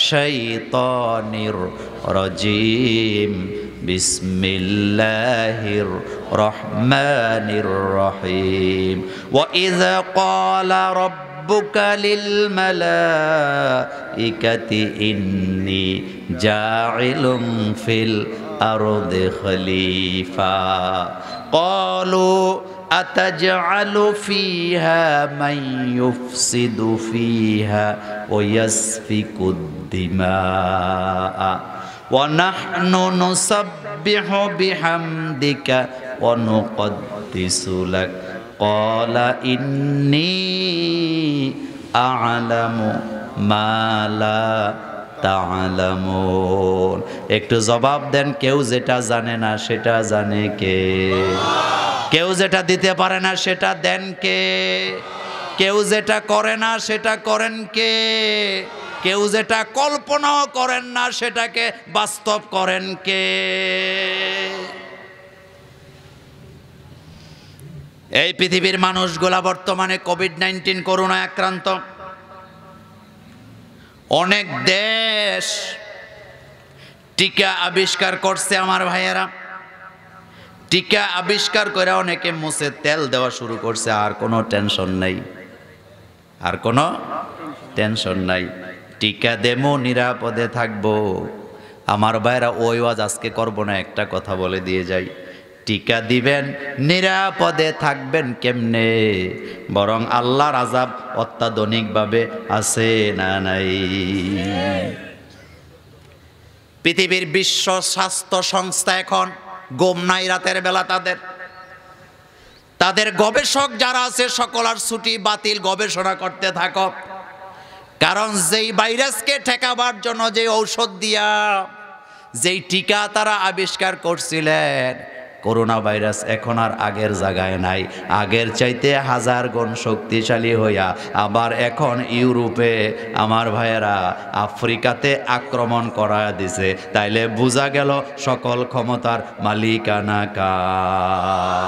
শাইতানির রাজিম, বিসমিল্লাহির রহমানির রহিম। ওয়া ইযা ক্বালা রাব্বুকা লিল মালাইকাতি ইন্নী জাইলুম ফিল আরদি খলিফা ক্বালু আতাজআলু ফিহা মান ইউফসিদু ফিহা ওয়া ইয়াসফিকুদ দিমাআ ওয়া নাহনু নুসাব্বিহু বিহামদিকা ওয়া নুকদ্দিসু লাক ক্বালা ইন্নী আ'লামু মা লা তা'লামুন। একটু জবাব দেন, কেউ যেটা জানে না সেটা জানে কে? কেউ যেটা দিতে পারে না সেটা দেন কে? কেউ যেটা করে না সেটা করেন কে? কেউ যেটা কল্পনাও করেন না সেটাকে বাস্তব করেন কে? এই পৃথিবীর মানুষগুলা বর্তমানে কোভিড-19 করোনায় আক্রান্ত। অনেক দেশ টিকা আবিষ্কার করছে আমার ভাইয়েরা, টিকা আবিষ্কার করে অনেকে মুছে তেল দেওয়া শুরু করছে। আর কোনো টেনশন নাই, আর কোনো টেনশন নাই। টিকা দেবো, নিরাপদে থাকবো। আমার ভাইয়েরা ওই ওয়াজ আজকে করবো না, একটা কথা বলে দিয়ে যাই। টিকা দিবেন, নিরাপদে থাকবেন কেমনে? বরং আল্লাহর আযাব অত্যাধুনিকভাবে আছে না নাই? পৃথিবীর বিশ্ব স্বাস্থ্য সংস্থা এখন ঘুম নাই রাতের বেলা তাদের গবেষক যারা আছে সকল আর ছুটি বাতিল, গবেষণা করতে থাকো। কারণ যেই ভাইরাসকে ঠেকাবার জন্য যে ঔষধ দিয়া যেই টিকা তারা আবিষ্কার করছিলেন, করোনা ভাইরাস এখন আর আগের জায়গায় নাই, আগের চাইতে 1000 গুণ শক্তিশালী হইয়া আবার এখন ইউরোপে আমার ভাইয়েরা আফ্রিকাতে আক্রমণ করা দিছে। তাইলে বোঝা গেল সকল ক্ষমতার মালিকানা কার।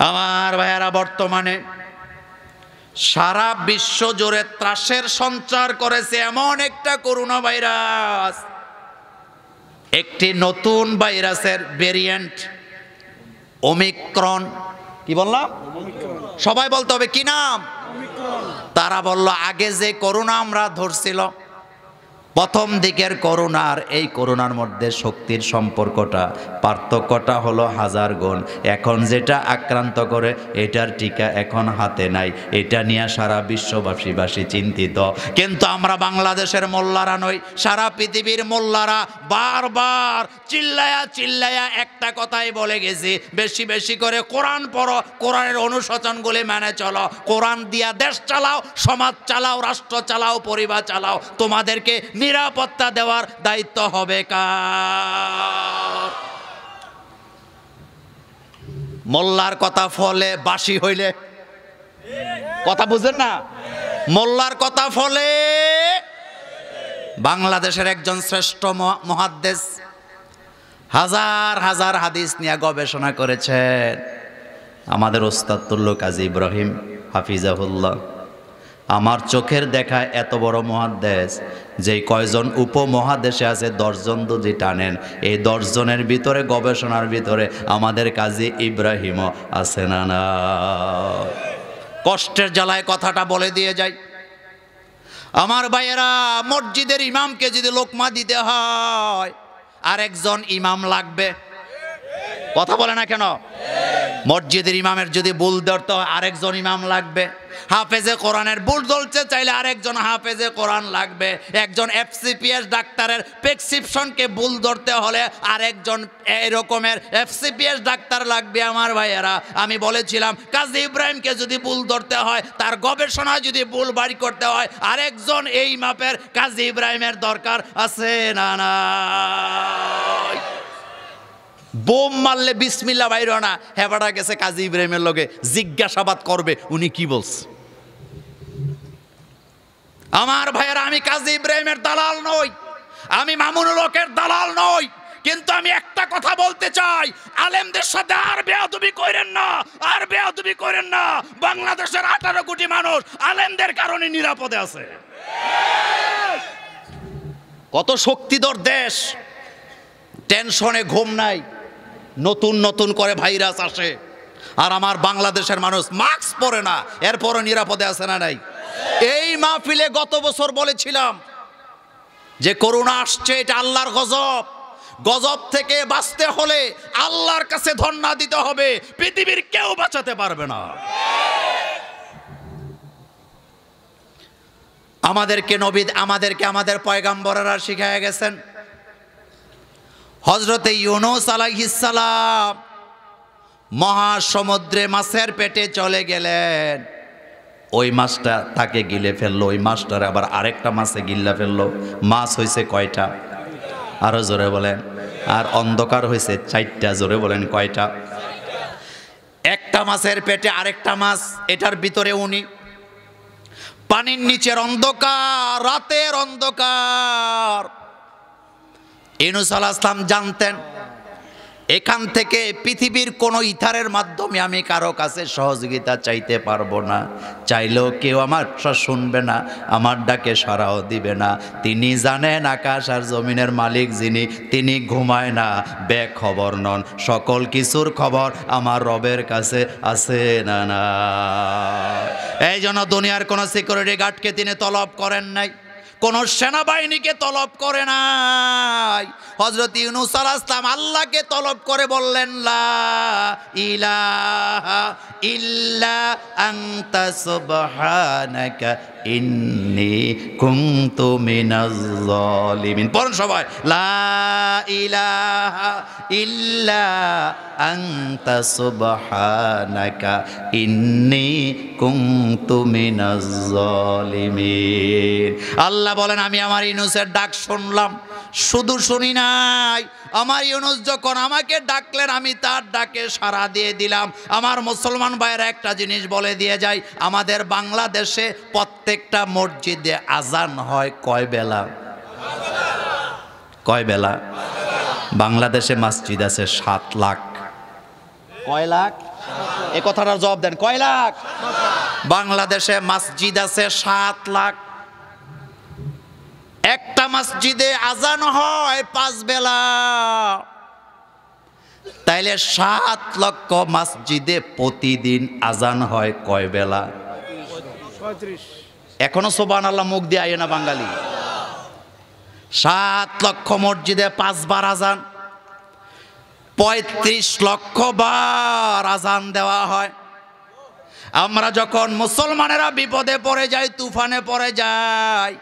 আমার ভাইয়েরা বর্তমানে সারা বিশ্ব জুড়ে ত্রাসের সঞ্চার করেছে এমন একটা করোনা ভাইরাস, একটি নতুন ভাইরাসের ভেরিয়েন্ট ওমিক্রন। কি বললাম? সবাই বলতে হবে কি নাম? তারা বলল আগে যে করোনা আমরা ধরছিল, প্রথম দিকের করোনা আর এই করোনার মধ্যে শক্তির সম্পর্কটা, পার্থক্যটা হলো 1000 গুণ। এখন যেটা আক্রান্ত করে এটার টিকা এখন হাতে নাই, এটা নিয়ে সারা বিশ্ববাসী চিন্তিত। কিন্তু আমরা বাংলাদেশের মোল্লারা নই, সারা পৃথিবীর মোল্লারা বারবার চিল্লায়া একটা কথাই বলে গেছি, বেশি বেশি করে কোরআন পড়ো, কোরআনের অনুশাসনগুলি মেনে চলো, কোরআন দিয়া দেশ চালাও, সমাজ চালাও, রাষ্ট্র চালাও, পরিবার চালাও। তোমাদেরকে নিরাপত্তা দেওয়ার দায়িত্ব হবে কার? মোল্লার কথা ফলে বাসি হইলে, কথা বুঝেন না? মোল্লার কথা ফলে বাংলাদেশের একজন শ্রেষ্ঠ মুহাদ্দিস হাজার হাজার হাদিস নিয়ে গবেষণা করেছেন আমাদের ওস্তাদুল্লাহ কাজী ইব্রাহিম হাফিজাহুল্লাহ। আমার চোখের দেখা এত বড় মুহাদ্দিস, যেই কয়জন উপমহাদেশে আছে 10 জন যদি টানেন, এই 10 জনের ভিতরে গবেষণার ভিতরে আমাদের কাজী ইব্রাহিমও আছে না না। কষ্টের জ্বালায় কথাটা বলে দিয়ে যাই, আমার ভাইয়েরা, মসজিদের ইমামকে যদি লোকমা দিতে হয় আরেকজন ইমাম লাগবে। কথা বলে না কেন? মসজিদের ইমামের যদি ভুল ধরতে হয় আরেকজন ইমাম লাগবে। হাফেজে কোরআনের ভুল ধরতে চাইলে আরেকজন হাফেজে কোরআন লাগবে। একজন এফসিপিএস ডাক্তারের প্রেসক্রিপশনকে ভুল ধরতে হলে আরেকজন এরকমের এফসিপিএস ডাক্তার লাগবে। আমার ভাইয়েরা, আমি বলেছিলাম কাজী ইব্রাহিমকে যদি ভুল ধরতে হয়, তার গবেষণায় যদি ভুল বাড়ি করতে হয়, আরেকজন এই মাপের কাজী ইব্রাহিমের দরকার আছে না না? বোম মারলে বিসমিল্লাহ বাইর না, হেবাটা গেছে কাজী ইব্রাহিমের লগে জিজ্ঞাসাবাদ করবে উনি কি বলছে। আমার ভাইয়েরা, আমি কাজী ইব্রাহিমের দালাল নই, আমি মামুনুল হকের দালাল নই, কিন্তু আমি একটা কথা বলতে চাই, আলেমদের সাথে আর বেয়াদবি করেন না, আর বেয়াদবি করেন না। বাংলাদেশের 18 কোটি মানুষ আলেমদের কারণে নিরাপদে আছে। কত শক্তিধর দেশ, টেনশনে ঘুম নাই, নতুন নতুন করে ভাইরাস আসে, আর আমার বাংলাদেশের মানুষ মাস্ক পরে না, এরপরও নিরাপদে আছে না নাই? এই মাহফিলে গত বছর বলেছিলাম যে করোনা আসছে, এটা আল্লাহর গজব, গজব থেকে বাঁচতে হলে আল্লাহর কাছে ধন্না দিতে হবে, পৃথিবীর কেউ বাঁচাতে পারবে না। আমাদেরকে নবী, আমাদের পয়গাম্বরেরা শিখায় গেছেন। হযরতে ইউনূস আলাইহিস সালাম মহাসমুদ্রে মাছের পেটে চলে গেলেন, ওই মাছটা তাকে গিলে ফেললো, ওই মাছটার আবার আরেকটা মাছে গিল্লা ফেললো। মাছ হয়েছে কয়টা? আরো জোরে বলেন। আর অন্ধকার হয়েছে 4টা। জোরে বলেন কয়টা? একটা মাছের পেটে আরেকটা মাছ, এটার ভিতরে উনি। পানির নিচের অন্ধকার, রাতের অন্ধকার। ইউনূস আলাইহিস সালাম জানতেন এখান থেকে পৃথিবীর কোন ইথারের মাধ্যমে আমি কারো কাছে সহযোগিতা চাইতে পারবো না, চাইলেও কেউ আমার শুনবে না, আমার ডাকে সাড়াও দিবে না। তিনি জানেন আকাশ আর জমিনের মালিক যিনি, তিনি ঘুমায় না, বেখবর নন, সকল কিছুর খবর আমার রবের কাছে আছে না না। এই জন্য দুনিয়ার কোন সিকিউরিটি গার্ডকে তিনি তলব করেন নাই, কোন সেনাবাহিনীকে তলব করে নাই। হযরত ইউনূস আলাইহিস সালাম আল্লাহকে তলব করে বললেন, লা ইলাহা ইল্লা আনতা সুবহানাকা ইন্নী কুনতু মিনাজ জালিমিন। পড়ুন সবাই, লা ইলাহা ইল্লা আনতা সুবহানাকা ইন্নী কুনতু মিনাজ জালিমিন। আল্লাহ বলেন, আমি আমার ইউনূসের ডাক শুনলাম, শুধু শুনি নাই, আমার ইউনূস যখন আমাকে ডাকলেন আমি তার ডাকে সাড়া দিয়ে দিলাম। আমার মুসলমান ভাইয়েরা একটা জিনিস বলে দিয়ে যাই, আমাদের বাংলাদেশে প্রত্যেকটা মসজিদে আজান হয় কয় বেলা? কয় বেলা? বাংলাদেশে মসজিদ আছে 7 লাখ। কয় লাখ? এই কথাটার জবাব দেন, কয় লাখ? বাংলাদেশে মসজিদ আছে 7 লাখ। একটা মসজিদে আজান হয় 5 বেলা, তাইলে 7 লক্ষ মসজিদে প্রতিদিন আজান হয় কয় বেলা? 35। এখনো সুবহানাল্লাহ মুখ দিয়ে আয় না বাঙালি। 7 লক্ষ মসজিদে 5 বার আজান, 35 লক্ষ বার আজান দেওয়া হয়। আমরা যখন মুসলমানেরা বিপদে পড়ে যাই, তুফানে পড়ে যাই,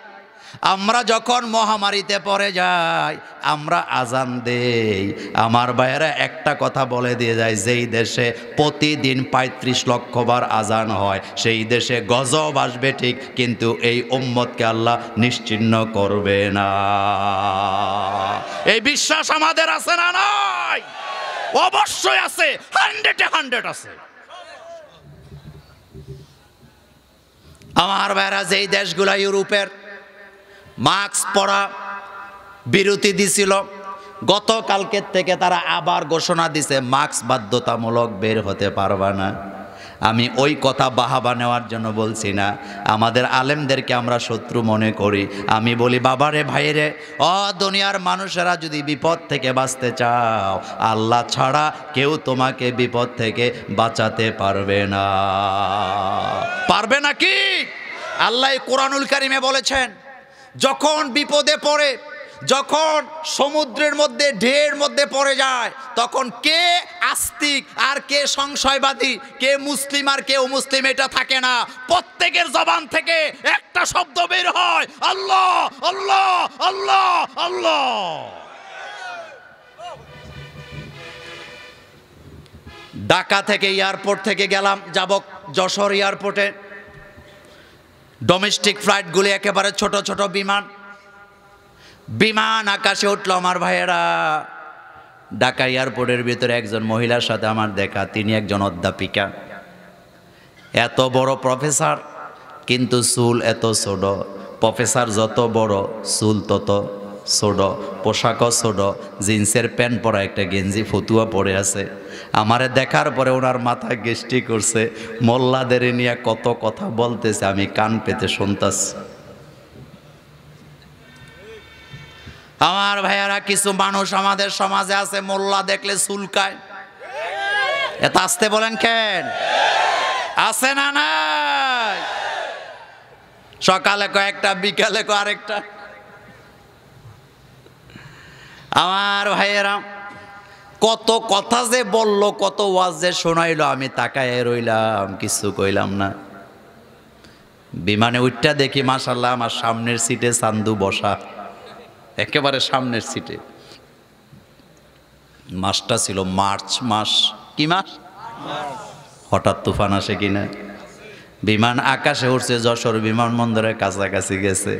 আমরা যখন মহামারীতে পড়ে যাই, আমরা আজান দেই। আমার ভাইয়েরা একটা কথা বলে দিয়ে যায়, যেই দেশে প্রতিদিন 35 লক্ষ বার আজান হয় সেই দেশে গজব আসবে ঠিক, কিন্তু এই উম্মতকে আল্লাহ নিশ্চিহ্ন করবে না। এই বিশ্বাস আমাদের আছে না নাই? অবশ্যই আছে, 100-এ 100 আছে। আমার ভাইয়েরা, যেই দেশগুলা ইউরোপের মাস্ক পরা বিরতি দিছিল, গতকালকের থেকে তারা আবার ঘোষণা দিছে মাস্ক বাধ্যতামূলক, বের হতে পারবা না। আমি ওই কথা বাহাবা নেওয়ার জন্য বলছি না, আমাদের আলেমদেরকে আমরা শত্রু মনে করি। আমি বলি, বাবারে ভাইরে, দুনিয়ার মানুষেরা যদি বিপদ থেকে বাঁচতে চাও, আল্লাহ ছাড়া কেউ তোমাকে বিপদ থেকে বাঁচাতে পারবে না। পারবে নাকি? আল্লাহ কোরআনুল কারিমে বলেছেন, যখন বিপদে পড়ে, যখন সমুদ্রের মধ্যে ঢেউর মধ্যে পড়ে যায়, তখন কে আস্তিক আর কে সংশয়বাদী, কে মুসলিম আর কে অমুসলিম এটা থাকে না। প্রত্যেকের জবান থেকে একটা শব্দ বের হয়, আল্লাহ আল্লাহ আল্লাহ আল্লাহ। ঢাকা থেকে এয়ারপোর্ট থেকে যাব যশোর এয়ারপোর্টে। ডোমেস্টিক ফ্লাইটগুলি একেবারে ছোট ছোট বিমান আকাশে উঠলো। আমার ভাইয়েরা, ঢাকা এয়ারপোর্টের ভিতরে একজন মহিলার সাথে আমার দেখা, তিনি একজন অধ্যাপিকা, এত বড় প্রফেসর, কিন্তু চুল এত ছোট। প্রফেসর যত বড়, চুল তত ছোট, পোশাকও ছোট, জিন্সের প্যান্ট পরা, একটা গেঞ্জি ফতুয়া পরে আছে। আমারে দেখার পরে ওনার মাথায় গেস্টি করছে, মোল্লাদের নিয়ে কত কথা বলতেছে, আমি কান পেতে শুনতাছি। আমার ভাইয়ারা, কিছু মানুষ আমাদের সমাজে আছে, মোল্লা দেখলে চুলকায়। এত আসতে বলেন কেন? আছে না নাই? সকালে কয়েকটা, বিকালে আরেকটা। আমার ভাইয়েরা, কত কথা যে বলল, কত ওয়াজ যে শোনাইলো, আমি তাকায় রইলাম, কিছু কইলাম না। বিমানে উঠটা দেখি, মাশাআল্লাহ, আমার সামনের সিটে চান্দু বসা, একেবারে সামনের সিটে। মাসটা ছিল মার্চ মাস। কি মাস? হঠাৎ তুফান আসে কিনা। বিমান আকাশে উঠছে, যশোর বিমানবন্দরের কাছাকাছি গেছে।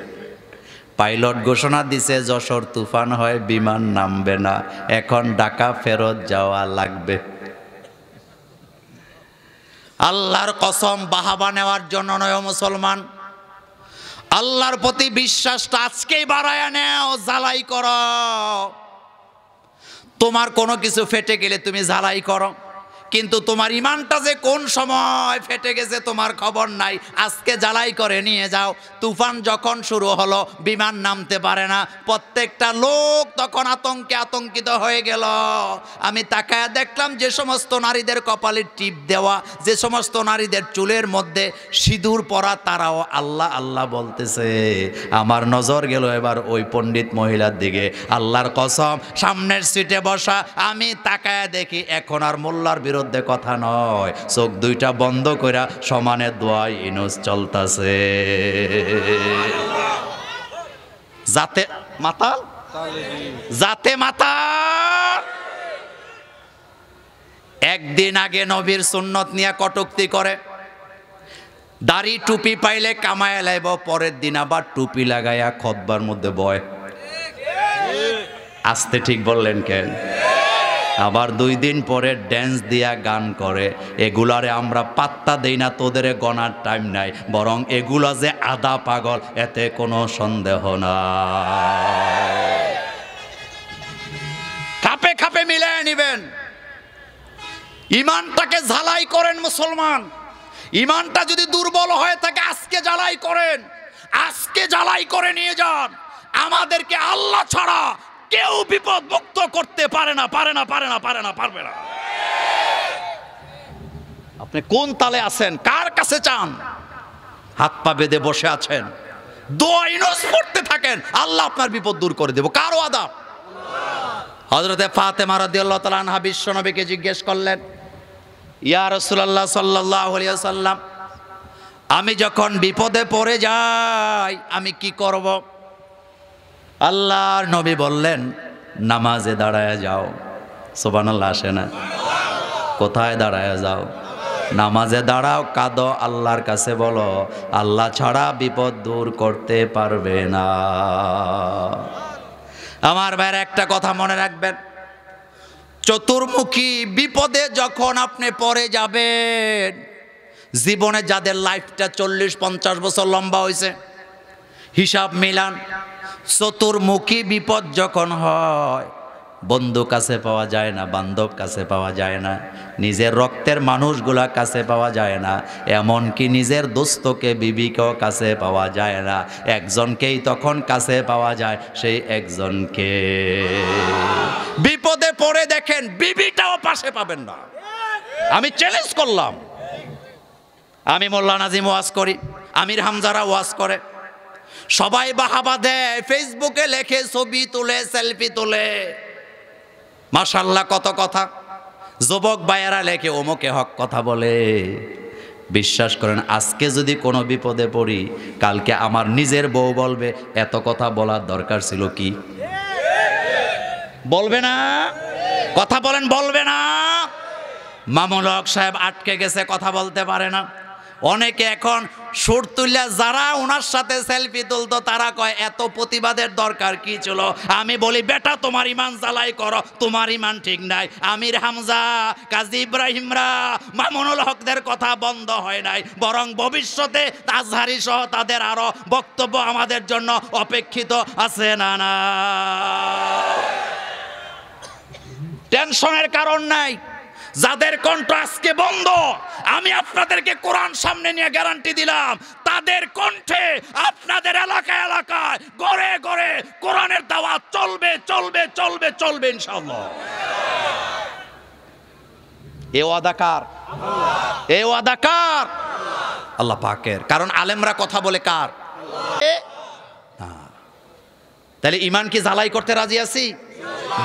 পাইলট ঘোষণা দিছে, যশোর তুফান হয়, বিমান নামবে না, এখন ঢাকা ফেরত যাওয়া লাগবে। আল্লাহর কসম, বাহাবা নেওয়ার জন্য নয় মুসলমান, আল্লাহর প্রতি বিশ্বাসটা আজকেই বাড়ায়া নেও, ঝালাই করো। তোমার কোনো কিছু ফেটে গেলে তুমি ঝালাই করো, কিন্তু তোমার ইমানটা যে কোন সময় ফেটে গেছে তোমার খবর নাই। আজকে জ্বালাই করে নিয়ে যাও। তুফান যখন শুরু হলো, বিমান নামতে পারে না, প্রত্যেকটা লোক তখন আতঙ্কিত হয়ে গেল। আমি তাকায়া দেখলাম যে সমস্ত নারীদের কপালে টিপ দেওয়া, যে সমস্ত নারীদের চুলের মধ্যে সিঁদুর পরা, তারাও আল্লাহ আল্লাহ বলতেছে। আমার নজর গেল এবার ওই পণ্ডিত মহিলার দিকে। আল্লাহর কসম, সামনের সিটে বসা, আমি তাকায়া দেখি এখন আর মোল্লার বিরুদ্ধে কথা নয়, চোখ দুইটা বন্ধ কইরা সমানে দোয়া ইনুস চলতাছে। যাতে মাতাল, যাতে মাতাল। একদিন আগে নবীর সুন্নত নিয়ে কটুক্তি করে, দাড়ি টুপি পাইলে কামায় লাইব, পরের দিন আবার টুপি লাগাইয়া খতবার মধ্যে বয়। আসতে ঠিক বললেন কেন? আবার 2 দিন পরে ড্যান্স দিয়া গান করে। এগুলারে আমরা পাত্তা দেই না, তোদের গণার টাইম নাই, বরং এগুলা যে আদা পাগল এতে কোনো সন্দেহ না। খাপে খাপে মিলিয়ে নিবেন। ইমানটাকে ঝালাই করেন মুসলমান। ইমানটা যদি দুর্বল হয়ে থাকে আজকে জ্বালাই করেন, আজকে জ্বালাই করে নিয়ে যান। আমাদেরকে আল্লাহ ছাড়া কেউ বিপদ মুক্ত করতে পারে না, পারে না, পারে না, পারে না, পারবে না। আপনি কোন তালে আছেন? কার কাছে চান? হাত পা বেঁধে বসে আছেন, দোয়া ইনুস পড়তে থাকেন, আল্লাহ আপনার বিপদ দূর করে দেব। কার ওয়াদা? হযরতে ফাতেমা রাদিয়াল্লাহু তাআলা আনহা বিশ্ব নবীকে জিজ্ঞেস করলেন, ইয়া রাসূলুল্লাহ সাল্লাল্লাহু আলাইহি ওয়াসাল্লাম, আমি যখন বিপদে পড়ে যাই আমি কি করব? আল্লাহর নবী বললেন, নামাজে দাঁড়ায় যাও। সুবহানাল্লাহ আসে না? কোথায় দাঁড়ায় যাও? নামাজে দাঁড়াও, কাঁদো, আল্লাহর কাছে বলো, আল্লাহ ছাড়া বিপদ দূর করতে পারবে না। আমার ভাইয়ের একটা কথা মনে রাখবেন, চতুর্মুখী বিপদে যখন আপনি পড়ে যাবেন, জীবনে যাদের লাইফটা 40-50 বছর লম্বা হয়েছে, হিসাব মিলান। চতুর্মুখী বিপদ যখন হয়, বন্ধু কাছে পাওয়া যায় না, বান্ধব কাছে পাওয়া যায় না, নিজের রক্তের মানুষগুলা কাছে পাওয়া যায় না, এমনকি নিজের দোস্তকে বিবিকেও কাছে পাওয়া যায় না। একজনকেই তখন কাছে পাওয়া যায়, সেই একজনকে। বিপদে পড়ে দেখেন বিবিটাও পাশে পাবেন না। আমি চ্যালেঞ্জ করলাম। আমি মোল্লা নাজিম ওয়াজ করি, আমির হামজারা ওয়াজ করে, সবাই বাহাবা দেয়, ফেসবুকে লেখে, ছবি তুলে, সেলফি তুলে, মাশাআল্লাহ কত কথা। যুবক ভাইয়েরা লেখে ওমকে হক কথা বলে। বিশ্বাস করেন, আজকে যদি কোনো বিপদে পড়ি, কালকে আমার নিজের বউ বলবে, এত কথা বলার দরকার ছিল কি? বলবে না? কথা বলেন, বলবে না? মামুন হক সাহেব আটকে গেছে, কথা বলতে পারে না। অনেকে এখন সুর তুললে যারা ওনার সাথে সেলফি তুলতো তারা কয় এত প্রতিবাদের দরকার কি ছিল? আমি বলি, বেটা তোমার ইমান জ্বালাই করো, তোমার ইমান ঠিক নাই। আমির হামজা, কাজী ইব্রাহিমরা, মামুনুল হকদের কথা বন্ধ হয় নাই, বরং ভবিষ্যতে আজহারি সহ তাদের আরো বক্তব্য আমাদের জন্য অপেক্ষিত আছে। না না, টেনশনের কারণ নাই। যাদের কণ্ঠ আজকে বন্ধ, আমি আপনাদেরকে কোরআন সামনে নিয়ে গ্যারান্টি দিলাম, তাদের কণ্ঠে আপনাদের এলাকায় এলাকায়, ঘরে ঘরে কোরআনের দাওয়াত চলবে, চলবে, চলবে, চলবে ইনশাআল্লাহ। এ ওয়াদা কার? এ ওয়াদা কার? আল্লাহ পাকের। কারণ আলেমরা কথা বলে কার? তাহলে ইমান কি জ্বালাই করতে রাজি আছি?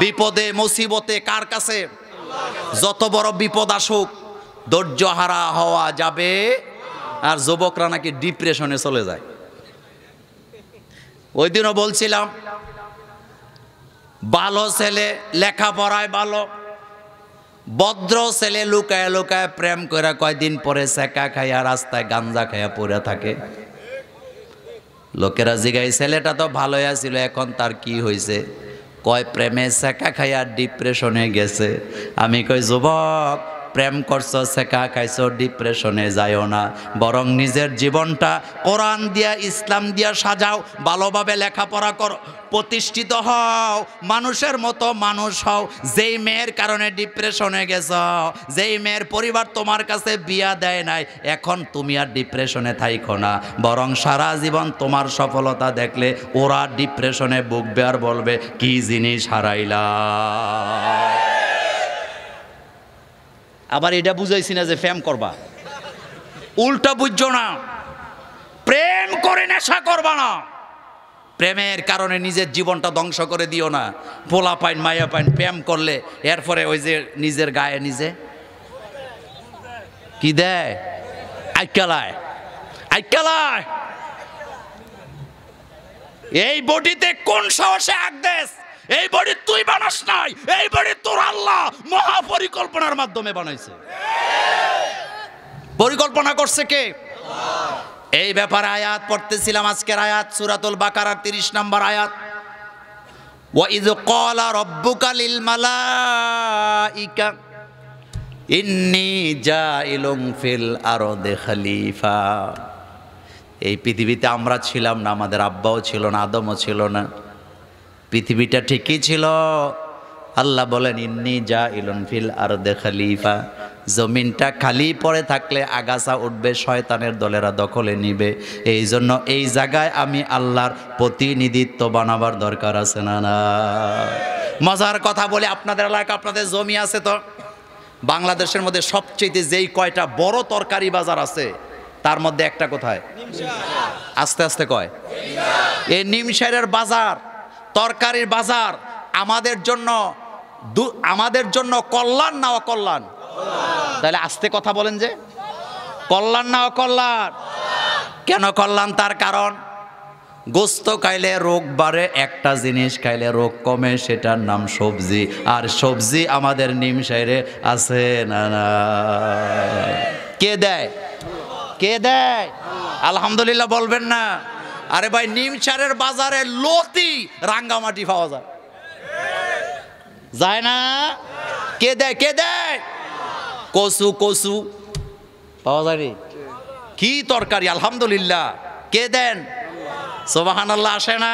বিপদে মুসিবতে কার কাছে? যত বড় বিপদ আসুক ধৈর্য হারা হওয়া যাবে। আর যুবকরা নাকি ডিপ্রেশনে চলে যায়। ওই দিনও বলছিলাম, ভালো ছেলে লেখাপড়ায় ভালো, ভদ্র ছেলে লুকায় লুকায় প্রেম করে কয়দিন পরে সেকা খাইয়া রাস্তায় গাঞ্জা খাইয়া পড়ে থাকে। লোকেরা জিগাই, ছেলেটা তো ভালোই আছিল, এখন তার কি হয়েছে? কয় প্রেমে সেকা খাইয়া ডিপ্রেশনে গেছে। আমি কই, যুবক প্রেম করছো, সেকা খাইছো, ডিপ্রেশনে যাইও না, বরং নিজের জীবনটা কোরআন দিয়া ইসলাম দিয়া সাজাও, ভালোভাবে লেখাপড়া করো, প্রতিষ্ঠিত হও, মানুষের মতো মানুষ হও। যেই মেয়ের কারণে ডিপ্রেশনে গেছ, যেই মেয়ের পরিবার তোমার কাছে বিয়া দেয় নাই, এখন তুমি আর ডিপ্রেশনে থাইকো না, বরং সারা জীবন তোমার সফলতা দেখলে ওরা ডিপ্রেশনে ভুগবে আর বলবে কি জিনিস হারাইলা। আবার এটা বুঝাইছি না যে প্রেম করবা, উল্টা বুঝছো না, প্রেম করে নেশা করবা না, প্রেমের কারণে নিজের জীবনটা ধ্বংস করে দিও না। পোলা পাইন মায়া পাইন প্রেম করলে এরপরে ওই যে নিজের গায়ে নিজে কি দেয়, আইকালায় আইকালায়। এই বডিতে কোন সাহসে আগ দেশ? এই বডি তুই বানাস নাই, এই বডি তোর আল্লাহ মহা পরিকল্পনার মাধ্যমে বানাইছে। পরিকল্পনা করছে কে? এই ব্যাপারে আয়াত পড়তেছিলাম, আজকের আয়াত সূরাতুল বাকারার 30 নম্বর আয়াত। ওয়া ইয ক্বালা রাব্বুকা লিল মালাইকা ইন্নী জাইলুম ফিল আরদি খলিফা। এই পৃথিবীতে আমরা ছিলাম না, আমাদের আব্বাও ছিল না, আদমও ছিল না, পৃথিবীটা ঠিকই ছিল। আল্লাহ বলেন ইন্নী জাইলুন ফিল আরদি খলিফা, জমিনটা খালি পড়ে থাকলে আগাছা উঠবে, শয়তানের দলেরা দখলে নিবে, এই জন্য এই জায়গায় আমি আল্লাহর প্রতিনিধিত্ব বানাবার দরকার আছে না? না, মজার কথা বলে, আপনাদের এলাকা আপনাদের জমি আছে তো, বাংলাদেশের মধ্যে সবচেয়ে যেই কয়টা বড় তরকারি বাজার আছে তার মধ্যে একটা কোথায়? আস্তে আস্তে কয়, এই নিমসারের বাজার, তরকারির বাজার আমাদের জন্য কল্যাণ না অকল্যাণ? তাহলে আস্তে কথা বলেন যে কল্যাণ না অকল্যাণ? কেন কল্যাণ? তার কারণ গোস্ত খাইলে রোগ বাড়ে, একটা জিনিস খাইলে রোগ কমে, সেটার নাম সবজি। আর সবজি আমাদের নিমসারে আছে না? না, কে দেয়? কে দেয়? আলহামদুলিল্লাহ বলবেন না? আরে ভাই, নিমসারের বাজারে লতি রাঙ্গামাটি পাওয়া যায়, যায় না? কে দেয়? কে দেয়? কচু, কচু পাওয়া যায় রে, কি তরকারি, আলহামদুলিল্লাহ। কে দেন? সুবহানাল্লাহ আসে না?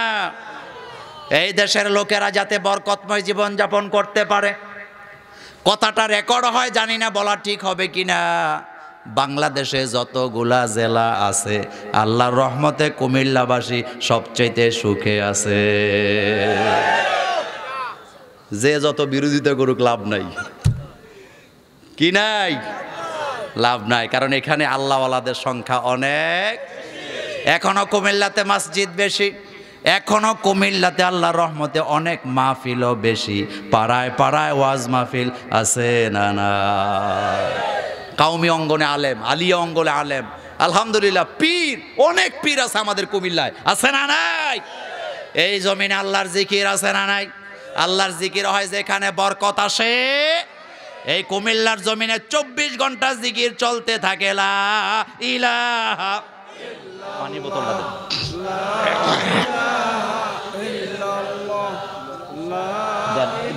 এই দেশের লোকেরা যাতে বরকতময় জীবন যাপন করতে পারে, কথাটা রেকর্ড হয় জানি না বলা ঠিক হবে কিনা, বাংলাদেশে যতগুলা জেলা আছে আল্লাহর রহমতে কুমিল্লাবাসী সবচাইতে সুখে আছে। যে যত বিরোধিতা করুক লাভ নাই, কি নাই? লাভ নাই, কারণ এখানে আল্লাহওয়ালাদের সংখ্যা অনেক। এখনো কুমিল্লাতে মসজিদ বেশি, এখনো কুমিল্লাতে আল্লাহর রহমতে অনেক মাহফিলও বেশি, পাড়ায় পাড়ায় ওয়াজ মাহফিল আছে না? না, কাউমি অঙ্গনে আলেম, আলিয়া অঙ্গনে আলেম, আলহামদুলিল্লাহ। পীর, অনেক পীর আছে আমাদের কুমিল্লায়, আছে না নাই? এই জমিনে আল্লাহর জিকির আছে না নাই? আল্লাহর জিকির হয় যেখানে বরকত আসে। এই কুমিল্লার জমিনে 24 ঘন্টা জিকির চলতে থাকে, লা ইলাহা ইল্লাল্লাহ। পানি বোতলটা দেন,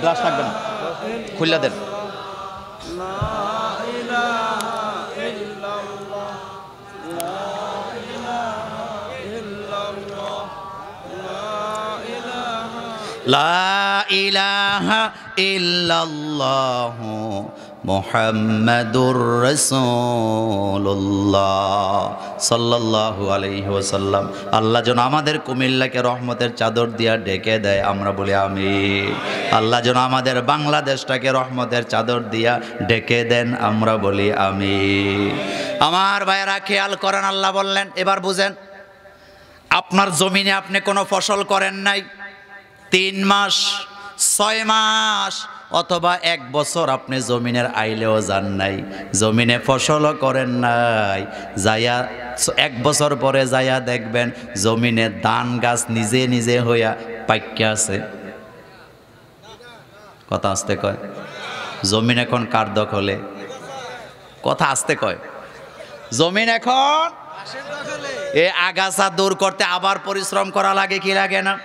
গ্লাস থাকবে না, খুলে দেন। লা ইলাহা ইল্লাল্লাহ মুহাম্মাদুর রাসূলুল্লাহ সাল্লাল্লাহু আলাইহি ওয়াসাল্লাম। আল্লাহ যেন আমাদের কুমিল্লাকে রহমতের চাদর দিয়া ঢেকে দেয়, আমরা বলি আমিন। আল্লাহ যেন আমাদের বাংলাদেশটাকে রহমতের চাদর দিয়া ঢেকে দেন, আমরা বলি আমিন। আমার ভাইয়েরা খেয়াল করেন, আল্লাহ বললেন, এবার বুঝেন, আপনার জমিনে আপনি কোনো ফসল করেন নাই, 3 মাস 6 মাস অথবা 1 বছর আপনি জমিনের আইলেও যান নাই, জমিনে ফসলও করেন নাই, যাইয়া 1 বছর পরে যাইয়া দেখবেন জমিনে ধান গাছ নিজে নিজে হইয়া পাইক্যা আছে। কথা আসতে কয়, জমিন এখন কার দখলে? কথা আসতে কয়, জমিন এখন এ আগাছা দূর করতে আবার পরিশ্রম করা লাগে কি লাগে না?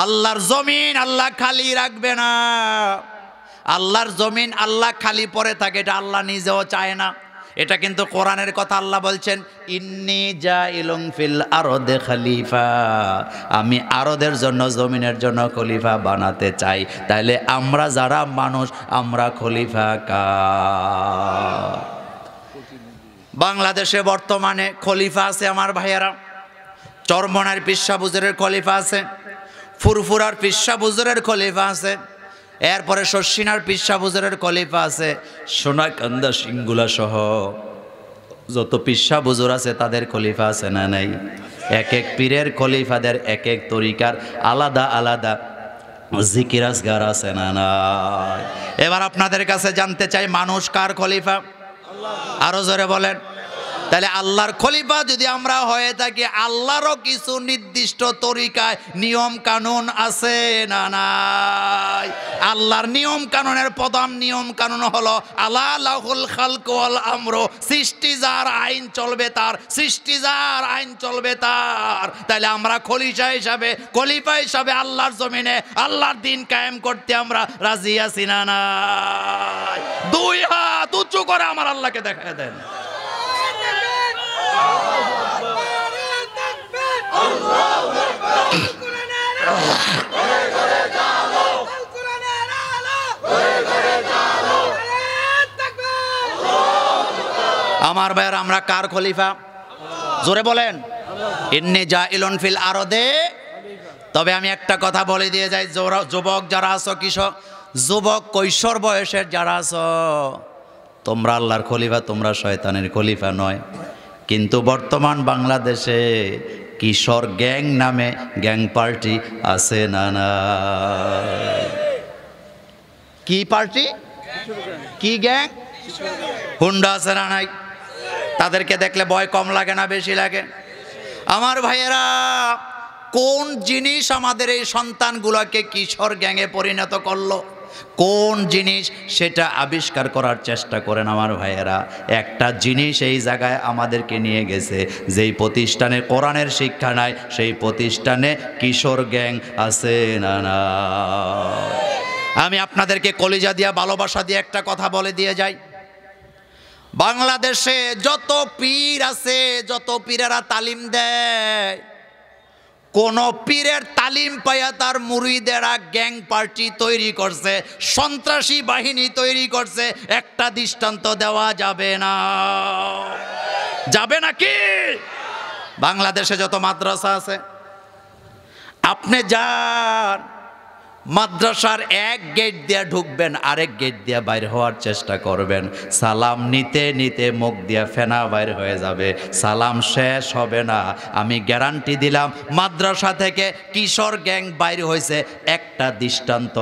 আল্লাহর জমিন আল্লাহ খালি রাখবে না, আল্লাহর জমিন আল্লাহ খালি পড়ে থাকে, এটা আল্লাহ নিজেও চায় না। এটা কিন্তু কোরআনের কথা, আল্লাহ বলছেন ইন্নী জাইলুন ফিল আরদে খলিফা, আমি আরদের জন্য জমিনের জন্য খলিফা বানাতে চাই। তাইলে আমরা যারা মানুষ আমরা খলিফা কার? বাংলাদেশে বর্তমানে খলিফা আছে আমার ভাইয়েরা, চরমনার পিসা হুজুরের খলিফা আছে, ফুরফুরার পিসা হুজুরের খলিফা আছে, এরপরে শর্ষিনার পিসা হুজুরের খলিফা আছে, সোনাকান্দা সিঙ্গুলা সহ যত পিসা হুজুর আছে তাদের খলিফা আছে না নাই? এক এক পীরের খলিফাদের এক এক তরিকার আলাদা আলাদা জিকির আজগার আছে না নাই? এবার আপনাদের কাছে জানতে চাই, মানুষ কার খলিফা? আরো জোরে বলেন। তাহলে আল্লাহর খলিফা যদি আমরা হয়ে থাকি, আল্লাহরও কিছু নির্দিষ্ট তরিকায় নিয়ম কানুন আছে না নাই? আল্লাহর নিয়ম কানুনের প্রধান নিয়ম কানুন হলো আলা লাহুল খালকু ওয়াল আমরু, সৃষ্টি যার আইন চলবে তার, সৃষ্টি যার আইন চলবে তার। তাহলে আমরা খলিফা হিসাবে আল্লাহর জমিনে আল্লাহর দিন কায়েম করতে আমরা রাজি আছি না নাই? দুই হাত উঁচু করে আমার আল্লাহকে দেখায় দেন। আমার ভাইয়ের, আমরা কার খলিফা? জোরে বলেন। ইন্নী জাইলুন ফিল আরদে। তবে আমি একটা কথা বলে দিয়ে যাই, যুবক যারা আছো, কিশোর যুবক কৈশোর বয়সের যারা আছো, তোমরা আল্লাহর খলিফা, তোমরা শয়তানের খলিফা নয়। কিন্তু বর্তমান বাংলাদেশে কিশোর গ্যাং নামে গ্যাং পার্টি আছে না না? কি পার্টি, কি গ্যাং? হুন্ডা আছে না নাই? তাদেরকে দেখলে ভয় কম লাগে না বেশি লাগে? আমার ভাইয়েরা, কোন জিনিস আমাদের এই সন্তানগুলোকে কিশোর গ্যাংয়ে পরিণত করলো? কোন জিনিস সেটা আবিষ্কার করার চেষ্টা করেন আমার ভাইয়েরা। একটা জিনিস এই জায়গায় আমাদেরকে নিয়ে গেছে, যেই প্রতিষ্ঠানে কোরআনের শিক্ষা নাই সেই প্রতিষ্ঠানে কিশোর গ্যাং আছে না না? আমি আপনাদেরকে কলিজা দিয়া ভালোবাসা দিয়ে একটা কথা বলে দিয়ে যাই, বাংলাদেশে যত পীর আছে, যত পীরেরা তালিম দেয়, কোন পীরের তালিম পাইয়া তার মুরিদেরা গ্যাং পার্টি তৈরি করছে, সন্ত্রাসী বাহিনী তৈরি করছে, একটা দৃষ্টান্ত দেওয়া যাবে না? যাবে নাকি? বাংলাদেশে যত মাদ্রাসা আছে, আপনি যান মাদ্রাসার এক গেট দিয়ে ঢুকবেন, আরেক গেট দিয়ে বাইর হওয়ার চেষ্টা করবেন, সালাম নিতে নিতে মুখ দিয়ে ফেনা বাইর হয়ে যাবে, সালাম শেষ হবে না। আমি গ্যারান্টি দিলাম, মাদ্রাসা থেকে কিশোর গ্যাং বাইর হয়েছে, একটা দৃষ্টান্ত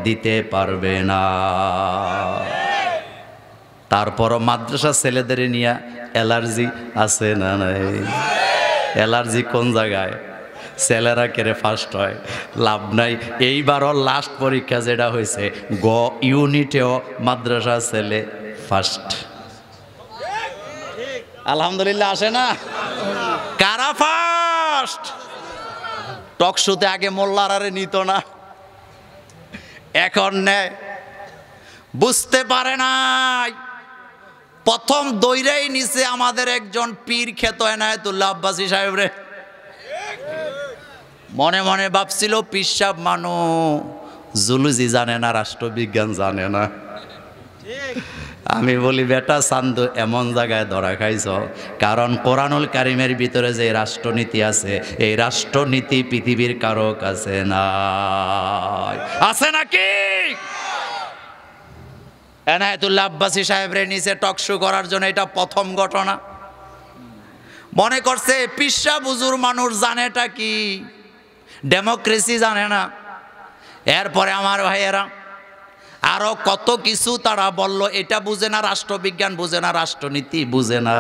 দিতে পারবে না। তারপরও মাদ্রাসা ছেলেদের নিয়ে অ্যালার্জি আছে না নাই? অ্যালার্জি কোন জায়গায়? ছেলেরা কেড়ে ফার্স্ট হয়, লাভ নাই। এইবারও লাস্ট পরীক্ষা যেটা হয়েছে, গ ইউনিটেও মাদ্রাসা ছেলে ফার্স্ট। আলহামদুলিল্লাহ, আসে না? কারা ফার্স্ট? টকশুতে আগে মোল্লারারে নিত না, এখন নেয়। বুঝতে পারে নাই, প্রথম দৈরাই নিচে আমাদের একজন পীর খেত এনায়েতুল্লাহ আব্বাসী সাহেব রে। মনে মনে ভাবছিল পিসাব মানুষ, জুলুজি জানে না, রাষ্ট্রবিজ্ঞান জানে না। আমি বলি, বেটা চান্দু এমন জায়গায় ধরা খাইছ, কারণ কোরআনুল কারিমের ভিতরে যে রাষ্ট্রনীতি আছে, এই রাষ্ট্রনীতি পৃথিবীর কারো কাছে না। আছে নাকি? এনায়েতুল্লাহ আব্বাসী সাহেবরে নিচে টকশো করার জন্য এটা প্রথম ঘটনা। মনে করছে পিসা বুজুর মানুষ জানেটা কি, ডেমোক্রেসি জানে না। এরপরে আমার ভাইয়েরা আরো কত কিছু তারা বলল, এটা বুঝে না, রাষ্ট্রবিজ্ঞান বুঝে না, রাষ্ট্রনীতি বুঝে না।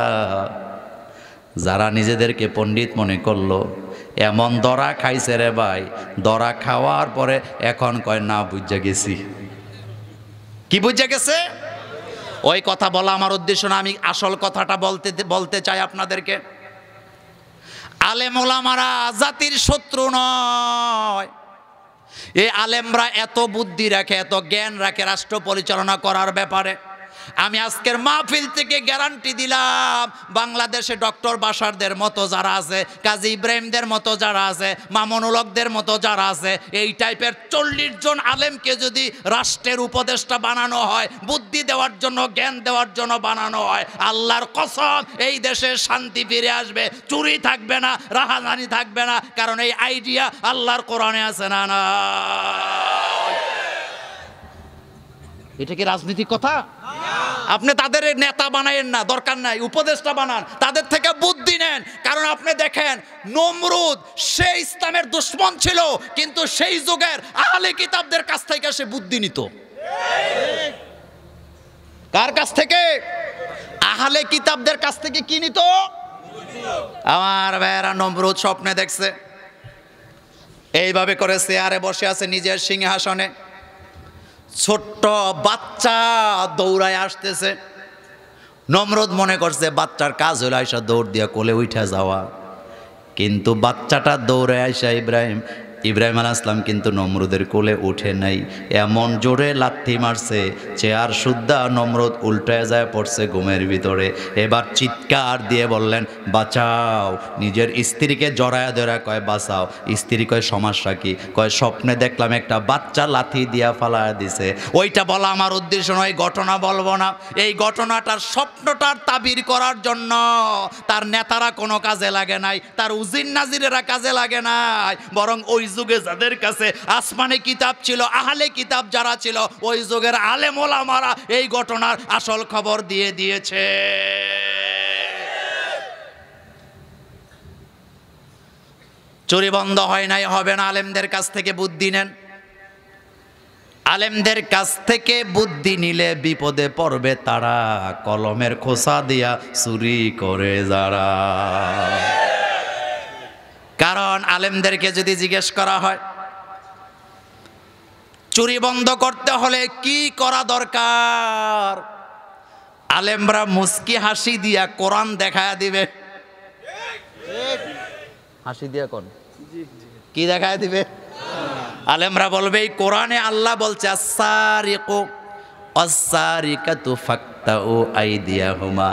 যারা নিজেদেরকে পণ্ডিত মনে করলো, এমন দরা খাইছে রে ভাই, দরা খাওয়ার পরে এখন কয় না বুঝে গেছি। কি বুঝে গেছে? ওই কথা বলা আমার উদ্দেশ্য না, আমি আসল কথাটা বলতে চাই আপনাদেরকে। আলেম ওলামারা জাতির শত্রু নয়, এই আলেমরা এত বুদ্ধি রাখে, এত জ্ঞান রাখে রাষ্ট্র পরিচালনা করার ব্যাপারে। আমি আজকের মাহফিল থেকে গ্যারান্টি দিলাম, বাংলাদেশে ডক্টর বাশারদের মতো যারা আছে, কাজী ইব্রাহিমদের মতো যারা আছে, মামুনুল হকদের মতো যারা আছে, এই টাইপের 40 জন আলেমকে যদি রাষ্ট্রের উপদেষ্টা বানানো হয়, বুদ্ধি দেওয়ার জন্য, জ্ঞান দেওয়ার জন্য বানানো হয়, আল্লাহর কসম এই দেশে শান্তি ফিরে আসবে, চুরি থাকবে না, রাহাজানি থাকবে না। কারণ এই আইডিয়া আল্লাহর কোরআনে আছে না? না, এটা কি রাজনীতির কথা? আপনি তাদের নেতা বানায়েন না, দরকার নাই, উপদেষ্টা বানান, তাদের থেকে বুদ্ধি নেন। কারণ আপনি দেখেন, নমরুদ সে ইসলামের দুশমন ছিল, কিন্তু সেই যুগের আহলে কিতাবদের কাছ থেকে সে বুদ্ধি নিত। কার কাছ থেকে? আহলে কিতাবদের কাছ থেকে কি নিত? আমার ভাইয়েরা, নমরুদ স্বপ্নে দেখছে এইভাবে করে চেয়ারে বসে আছে নিজের সিংহাসনে, ছোট্ট বাচ্চা দৌড়ায় আসতেছে। নমরুদ মনে করছে বাচ্চার কাজ হলো আইসা দৌড় দিয়া কোলে উঠা যাওয়া, কিন্তু বাচ্চাটা দৌড়ে আইসা ইব্রাহিম আলাইহিস সালাম কিন্তু নমরুদের কোলে উঠে নাই, এমন জোরে লাথি মারছে চেয়ার সুদ্ধা নমরুদ উল্টায় যায় পড়ছে ঘুমের ভিতরে। এবার চিৎকার দিয়ে বললেন বাঁচাও, নিজের স্ত্রীকে জড়ায়া ধরা কয় বাঁচাও। স্ত্রী কয় সমস্যা কি? কয় স্বপ্নে দেখলাম একটা বাচ্চা লাথি দিয়া ফালায়া দিছে। ওইটা বলা আমার উদ্দেশ্য নয়, ঘটনা বলবো না। এই ঘটনাটার স্বপ্নটার তাবির করার জন্য তার নেতারা কোনো কাজে লাগে নাই, তার উজির নাজিরেরা কাজে লাগে নাই, বরং ওই যুগে যাদের কাছে আসমানি কিতাব ছিল, আহলে কিতাব যারা ছিল, ওই যুগের আলেম ওলামারা এই ঘটনার আসল খবর দিয়ে দিয়েছে। চুরি বন্ধ হয় নাই, হবে না। আলেমদের কাছ থেকে বুদ্ধি নেন। আলেমদের কাছ থেকে বুদ্ধি নিলে বিপদে পড়বে তারা, কলমের খোসা দিয়া চুরি করে যারা। কারণ আলেমদেরকে যদি জিজ্ঞেস করা হয় চুরি বন্ধ করতে হলে কি করা দরকার, আলেমরা মুস্কি হাসি দিয়া কোরআন দেখায়া দিবে। হাসি দিয়া কোন কি দেখায় দিবে? আলেমরা বলবে এই কোরআনে আল্লাহ বলছে আস-সারিকু আস-সারিকাতু ফাকতাউ আইদিয়াহুমা,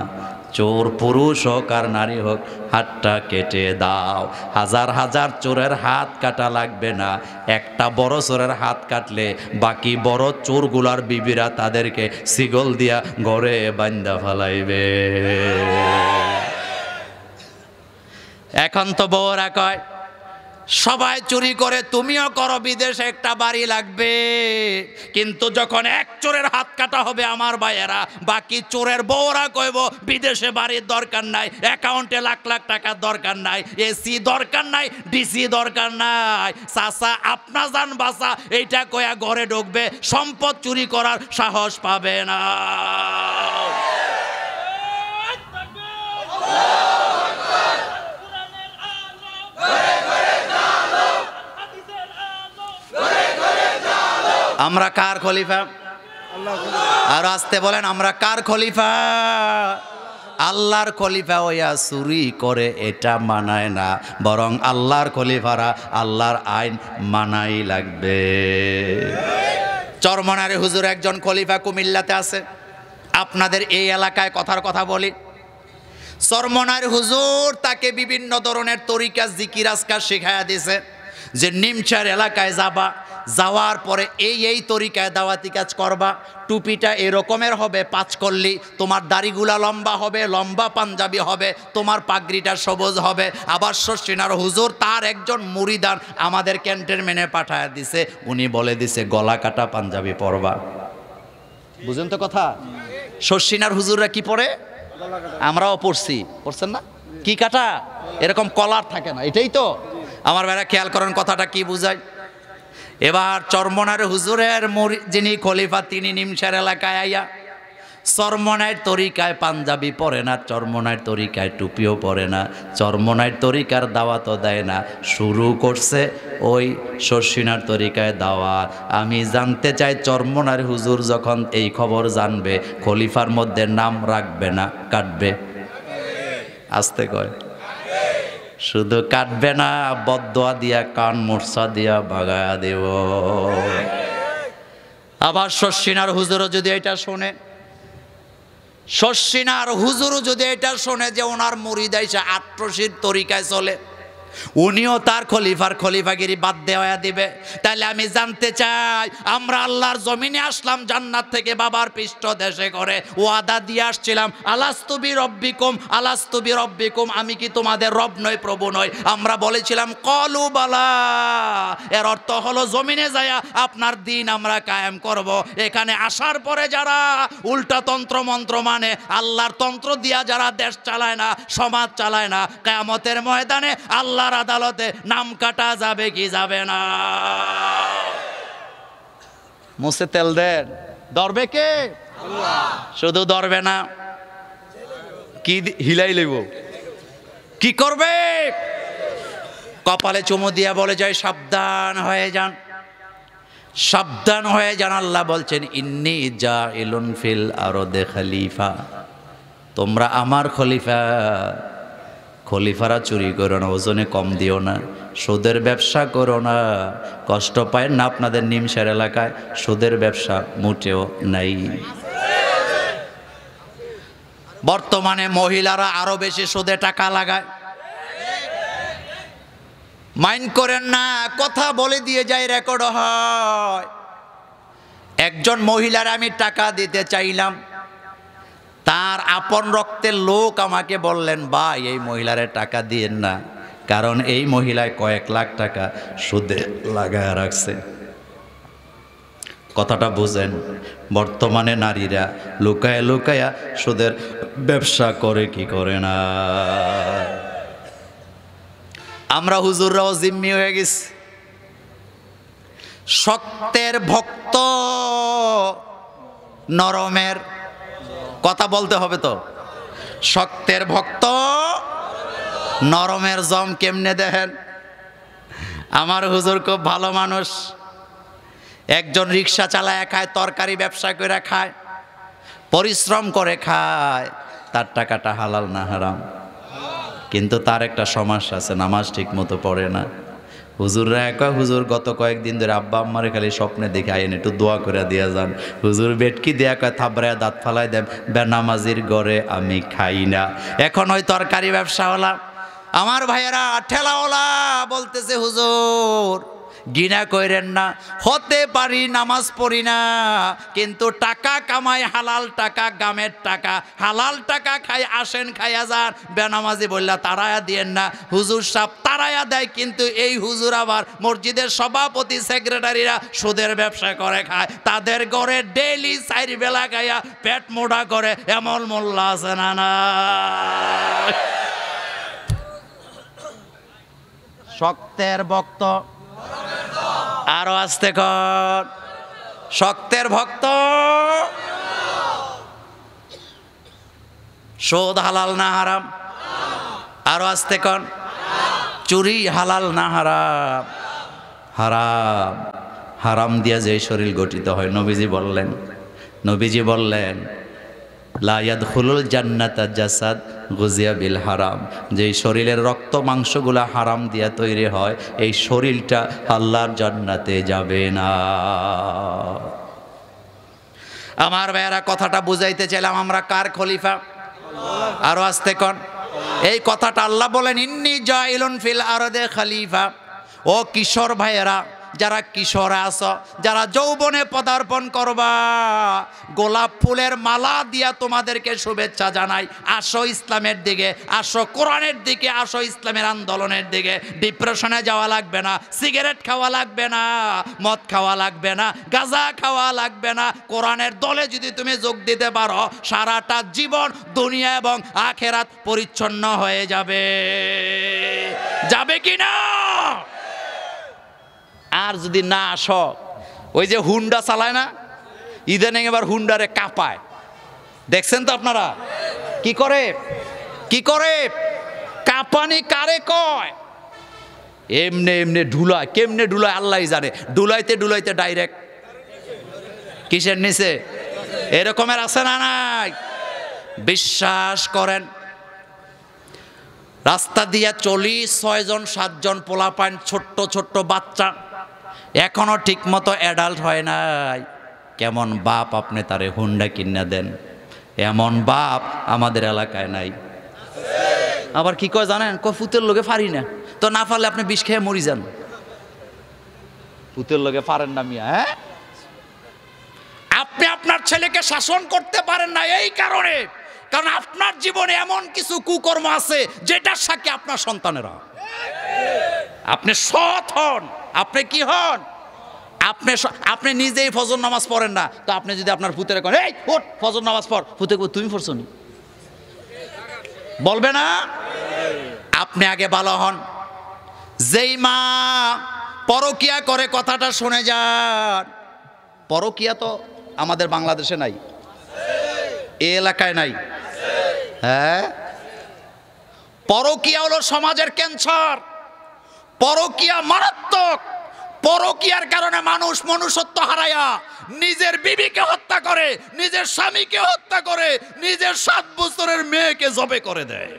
চোর পুরুষ হোক আর নারী হোক হাতটা কেটে দাও। হাজার হাজার চোরের হাত কাটা লাগবে না, একটা বড় চোরের হাত কাটলে বাকি বড় চোরগুলার বিবিরা তাদেরকে শিকল দিয়া ঘরে বান্ধা ফেলাইবে। এখন তো বউরা কয় সবাই চুরি করে, তুমিও করো, বিদেশে একটা বাড়ি লাগবে। কিন্তু যখন এক চোরের হাত কাটা হবে আমার ভাইয়েরা, বাকি চোরের বউরা কইব বিদেশে বাড়ির দরকার নাই, অ্যাকাউন্টে লাখ লাখ টাকার দরকার নাই, এসি দরকার নাই, ডিসি দরকার নাই, চাচা আপনা জান বাসা এইটা কয়া ঘরে ঢুকবে, সম্পদ চুরি করার সাহস পাবে না। আমরা কার খলিফা? আর আসতে বলেন আমরা কার খলিফা? আল্লাহর খলিফা হইয়া চুরি করে এটা মানায় না, বরং আল্লাহর খলিফারা আল্লাহর আইন মানাই লাগবে। চরমনারে হুজুর একজন খলিফা কুমিল্লাতে আছে। আপনাদের এই এলাকায় কথার কথা বলি, চরমনার হুজুর তাকে বিভিন্ন ধরনের তরিকা জিকির আজকার শিখাইয়া দিছে যে নিমচার এলাকায় যাবা, যাওয়ার পরে এই তরিকায় দাওয়াতি কাজ করবা, টুপিটা এরকমের হবে 5 কল্লি, তোমার দাড়িগুলা লম্বা হবে, লম্বা পাঞ্জাবি হবে, তোমার পাগড়িটা সবুজ হবে। আবার শশিনার হুজুর তার একজন মুরিদান আমাদের ক্যান্টনমেন্টে পাঠায় দিছে, উনি বলে দিছে গলা কাটা পাঞ্জাবি পরবা। বুঝেন তো কথা? শশিনার হুজুররা কি পরে? আমরাও পড়ছেন না? কি কাটা, এরকম কলার থাকে না, এটাই তো। আমার ভাইরা খেয়াল করেন কথাটা কি বুঝায়। এবার চরমনার হুজুরের যিনি খলিফা তিনি নিমসার এলাকায় আইয়া চরমনাইয়ের তরিকায় পাঞ্জাবি পরে না, চরমনাইয়ের তরিকায় টুপিও পরে না, চরমনাইয়ের তরিকার দাওয়াতও দেয় না, শুরু করছে ওই শশিনার তরিকায় দাওয়াত। আমি জানতে চাই চরমনার হুজুর যখন এই খবর জানবে খলিফার মধ্যে নাম রাখবে না কাটবে? আসতে কয় শুধু কাটবে না, বদদোয়া দিয়া কান মোর্চা দিয়া ভাগায়া দেব। আবার শশিনার হুজুরও যদি এটা শোনে, শশিনার হুজুরও যদি এটা শোনে যে ওনার মুরিদ আইসা আট্রসির তরিকায় চলে, উনিও তার খলিফাগিরি বাদ দেওয়া দিবে। তাহলে আমি জানতে চাই, আমরা আল্লাহর জমিনে আসলাম জান্নাত থেকে বাবার পৃষ্ঠ দেশে করে, ওয়াদা দিয়ে আসছিলাম আলাস্তুবি রব্বিকুম, আলাস্তুবি রব্বিকুম, আমি কি তোমাদের রব নই, প্রভু নই? আমরা বলেছিলাম কলু বালা। এর অর্থ হলো জমিনে যায়া আপনার দিন আমরা কায়েম করব। এখানে আসার পরে যারা উল্টা তন্ত্র মন্ত্র মানে, আল্লাহর তন্ত্র দিয়া যারা দেশ চালায় না, সমাজ চালায় না, কিয়ামতের ময়দানে আল্লাহর আদালতে নাম কাটা যাবে কি যাবে না? মুছে তেল দেন, ধরবে কে? শুধু ধরবে না, কি হিলাই লইব, কি করবে? কপালে চুমু দিয়া বলে যায় সাবধান হয়ে যান, সাবধান হয়ে যান। আল্লাহ বলছেন ইন্নী জাইলুন ফিল আরদে খলিফা, তোমরা আমার খলিফা। খলিফারা চুরি করো না, ওজনে কম দিও না, সুদের ব্যবসা করো না। কষ্ট পায় না আপনাদের নিমসার এলাকায় সুদের ব্যবসা মোটেও নাই। বর্তমানে মহিলারা আরো বেশি সুদে টাকা লাগায়। মাইন্ড করেন না, কথা বলে দিয়ে যায়, রেকর্ড হয়। একজন মহিলার আমি টাকা দিতে চাইলাম, তার আপন রক্তের লোক আমাকে বললেন ভাই এই মহিলারে টাকা দিয়েন না, কারণ এই মহিলায় কয়েক লাখ টাকা সুদে লাগায় রাখছে। কথাটা বুঝেন, বর্তমানে নারীরা লুকায়া লুকায়া সুদের ব্যবসা করে কি করে না। আমরা হুজুররাও জিম্মি হয়ে গেছি। শক্তের ভক্ত নরমের কথা বলতে হবে তো। শক্তের ভক্ত নরমের জম কেমনে দেখেন। আমার হুজুর খুব ভালো মানুষ, একজন রিক্সা চালায় খায়, তরকারি ব্যবসা করে খায়, পরিশ্রম করে খায়, তার টাকাটা হালাল না হারাম? কিন্তু তার একটা সমস্যা আছে, নামাজ ঠিক মতো পড়ে না। হুজুররা একা, হুজুর গত কয়েকদিন ধরে আব্বা আম্মারে খালি স্বপ্নে দেখে আইন একটু দোয়া করে দিয়া যান। হুজুর বেটকি দেয়া কয় থাবড়ায় দাঁত ফালাই দেন, বেনামাজির ঘরে আমি খাই না। এখন ওই তরকারি ব্যবসাওয়ালা আমার ভাইয়েরা ঠেলাওয়ালা বলতেছে হুজুর ঘৃণা কইরেন না, হতে পারি নামাজ পড়ি না, কিন্তু টাকা কামাই হালাল টাকা, গামের টাকা, হালাল টাকা খাই, আসেন খাইয়া যান। বেনামাজি বললা তারায়া দিয়েন না। হুজুর সাহেব তারায়া দেয়, কিন্তু এই হুজুর আবার মসজিদের সভাপতি সেক্রেটারিরা সুদের ব্যবসা করে খায়, তাদের ঘরে ডেইলি 4 বেলা খাইয়া পেট মোটা করে এমন মোল্লা আছে না না? শক্তের ভক্ত আরো আসতে কর, শক্তের ভক্ত। সুদ হালাল না হারাম? আরো আসতে কর। চুরি হালাল না হারাম? হারাম। হারাম দিয়া যে শরীর গঠিত হয়, নবীজি বললেন লা ইয়াদখুলুল জান্নাতা জাসাদ গুজিয়া বিল হারাম। যেই শরীরের রক্ত মাংসগুলা হারাম দিয়া তৈরি হয়, এই শরীরটা আল্লাহর জান্নাতে যাবে না। আমার ভাইয়েরা কথাটা বুঝাইতে চাইলাম, আমরা কার খলিফা? আরো আসতে কন। এই কথাটা আল্লাহ বলেন ইন্নী জাইলুন ফিল আরদে খলিফা। ও কিশোর ভাইয়েরা, যারা কিশোর আছো, যারা যৌবনে পদার্পণ করবা, গোলাপ ফুলের মালা দিয়া তোমাদেরকে শুভেচ্ছা জানাই। আসো ইসলামের দিকে, আসো কোরআনের দিকে, আসো ইসলামের আন্দোলনের দিকে। ডিপ্রেশনে যাওয়া লাগবে না, সিগারেট খাওয়া লাগবে না, মদ খাওয়া লাগবে না, গাঁজা খাওয়া লাগবে না। কোরআনের দলে যদি তুমি যোগ দিতে পারো, সারাটা জীবন দুনিয়া এবং আখেরাত পরিচ্ছন্ন হয়ে যাবে। যাবে কি না? আর যদি না আসো, ওই যে হুন্ডা চালায় না, ইদানিং এবার হুন্ডারে কাঁপায়, দেখছেন তো আপনারা? কি করে কাঁপানি কারে কয়? এমনে ঢুলায়, কেমনে ঢুলায় আল্লাহ জানে। ঢুলাইতে ডাইরেক্ট কিসের নিচে? এরকমের আছে না নাই? বিশ্বাস করেন, রাস্তা দিয়া চলি 6 জন 7 জন পোলাপান, ছোট্ট ছোট্ট বাচ্চা, এখনো ঠিক মতো অ্যাডাল্ট হয় নাই। কেমন বাপ আপনি তারে হুন্ডা কিনা দেন, এমন বাপ আমাদের এলাকায় নাই। আবার কি কয় জানেন, ফুতের লোকে পারি না, তো না পারলে আপনি বিষ খেয়ে মরি যান। ফুতের লোকে পারেন না মিয়া, হ্যাঁ? আপনি আপনার ছেলেকে শাসন করতে পারেন না এই কারণে, কারণ আপনার জীবনে এমন কিছু কুকর্ম আছে যেটার সাথে আপনার সন্তানেরা। আপনি সৎ হন, আপনি কি হন, আপনি নিজেই ফজর নামাজ পড়েন না, তো আপনি যদি আপনার পুতের করেন এই ওঠ ফজর নামাজ পড়, পুতে তুমি পড়ছো নি বলবে না? আপনি আগে ভালো হন। যেই মা পরকিয়া করে কথাটা শুনে যান। পরকিয়া তো আমাদের বাংলাদেশে নাই, এই এলাকায় নাই, হ্যাঁ? পরকিয়া হলো সমাজের ক্যান্সার, পরকিয়া মারাত্মক। পরকিয়ার কারণে মানুষ মনুষ্যত্ব হারায়া নিজের বিবিকে হত্যা করে, নিজের স্বামীকে হত্যা করে, নিজের 7 বছরের মেয়েকে জবে করে দেয়।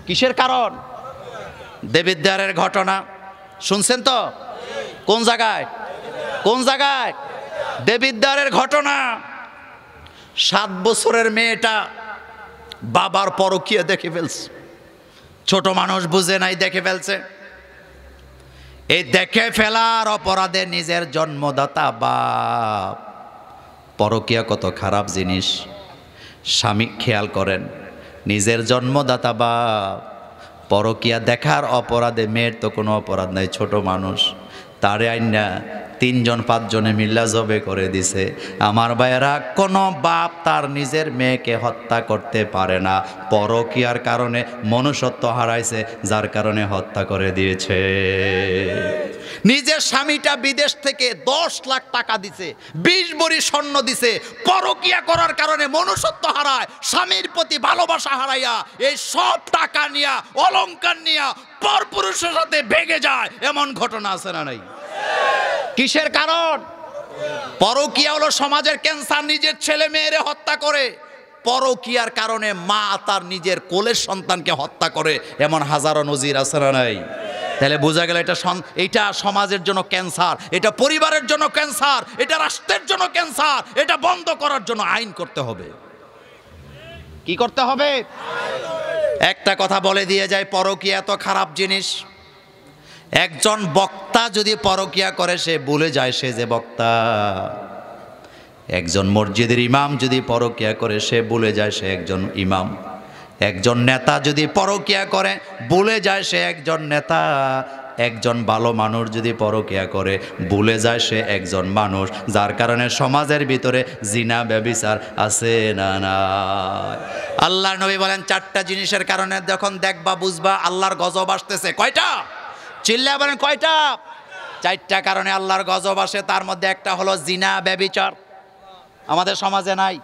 কিসের কারণ? দেবিদ্বারের ঘটনা শুনছেন তো? কোন জায়গায়, কোন জায়গায়? দেবিদ্বারের ঘটনা। 7 বছরের মেয়েটা বাবার পরকিয়া দেখে ফেলছে, ছোট মানুষ বুঝে নাই, দেখে ফেলছে। এই দেখে ফেলার অপরাধে নিজের জন্মদাতা বাপ। পরকিয়া কত খারাপ জিনিস, স্বামী খেয়াল করেন, নিজের জন্মদাতা বাপ পরকিয়া দেখার অপরাধে, মেয়ের তো কোনো অপরাধ নাই, ছোট মানুষ, তারে আইনা 3 জন 5 জনে মিল্লা জবে করে দিছে। আমার ভাইয়েরা, কোনো বাপ তার নিজের মেয়েকে হত্যা করতে পারে না, পরকিয়ার কারণে মনুষ্যত্ব হারাইছে, যার কারণে হত্যা করে দিয়েছে। নিজের স্বামীটা বিদেশ থেকে 10 লাখ টাকা দিছে, 20 ভরি স্বর্ণ দিছে, পরকিয়া করার কারণে মনুষ্যত্ব হারায়, স্বামীর প্রতি ভালোবাসা হারাইয়া এই সব টাকা নিয়া, অলংকার নিয়া পরপুরুষের সাথে ভেগে যায়। এমন ঘটনা আছে না নাই? কিসের কারণ? পরকিয়া হলো সমাজের ক্যান্সার। নিজের ছেলে মেয়েরে হত্যা করে, পরকিয়ার কারণে মা তার নিজের কোলের সন্তানকে হত্যা করে, এমন হাজারো নজির আছে না নাই? তাহলে বোঝা গেল এটা সমাজের জন্য ক্যান্সার, এটা পরিবারের জন্য ক্যান্সার, এটা রাষ্ট্রের জন্য ক্যান্সার। এটা বন্ধ করার জন্য আইন করতে হবে। কি করতে হবে? একটা কথা বলে দিয়ে যায়, পরকিয়া এত খারাপ জিনিস। একজন বক্তা যদি পরকিয়া করে, সে ভুলে যায় সে যে বক্তা। একজন মসজিদের ইমাম যদি পরকিয়া করে, সে ভুলে যায় সে একজন ইমাম। একজন নেতা যদি পরকিয়া করে, ভুলে যায় সে একজন নেতা। একজন ভালো মানুষ যদি পরকিয়া করে, ভুলে যায় সে একজন মানুষ। যার কারণে সমাজের ভিতরে জিনা ব্যভিচার আছে না না? আল্লাহর নবী বলেন 4টা জিনিসের কারণে যখন দেখবা বুঝবা আল্লাহর গজব আসতেছে। কয়টা? চিল্লা বলেন কয়টা? 4টা কারণে আল্লাহর গজব আসে। তার মধ্যে একটা হলো জিনা ব্যভিচার। আমাদের সমাজে নাই,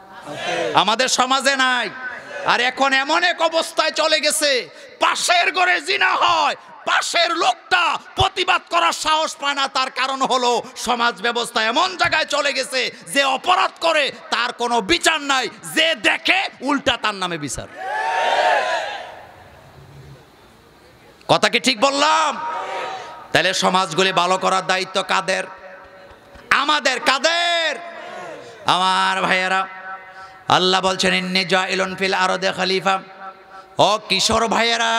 আমাদের সমাজে নাই। আর এখন এমন এক অবস্থায় চলে গেছে, পাশের ঘরে জিনা হয়, পাশের লোকটা প্রতিবাদ করার সাহস পায় না। তার কারণ হলো সমাজ ব্যবস্থা এমন জায়গায় চলে গেছে, যে অপরাধ করে তার কোনো বিচার নাই, যে দেখে উল্টা তার নামে বিচার। কথা কি ঠিক বললাম? তাহলে সমাজগুলি ভালো করার দায়িত্ব কাদের? আমাদের। কাদের? আমার ভাইয়েরা, আল্লাহ বলছেন ইন্নী জাইলুন ফিল আরদি খলিফা। ও কিশোর ভাইয়েরা,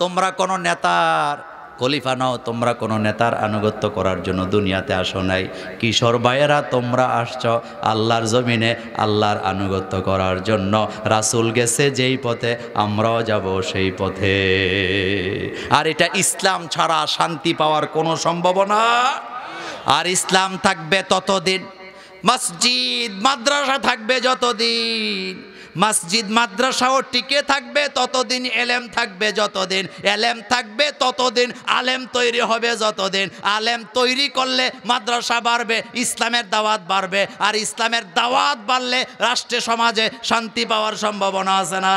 তোমরা কোনো নেতার খলিফা নও, তোমরা কোনো নেতার আনুগত্য করার জন্য দুনিয়াতে আসো নাই। কিশোর ভাইয়েরা, তোমরা আসছো আল্লাহর জমিনে আল্লাহর আনুগত্য করার জন্য। রাসূল গেছে যেই পথে, আমরাও যাব সেই পথে। আর এটা ইসলাম ছাড়া শান্তি পাওয়ার কোনো সম্ভাবনা। আর ইসলাম থাকবে ততদিন, মসজিদ মাদ্রাসা থাকবে যতদিন, মসজিদ মাদ্রাসাও টিকে থাকবে ততদিন, এলেম থাকবে যতদিন, এলেম থাকবে ততদিন, আলেম তৈরি হবে যতদিন। আলেম তৈরি করলে মাদ্রাসা বাড়বে, ইসলামের দাওয়াত বাড়বে। আর ইসলামের দাওয়াত বাড়লে রাষ্ট্রে সমাজে শান্তি পাওয়ার সম্ভাবনা আছে না?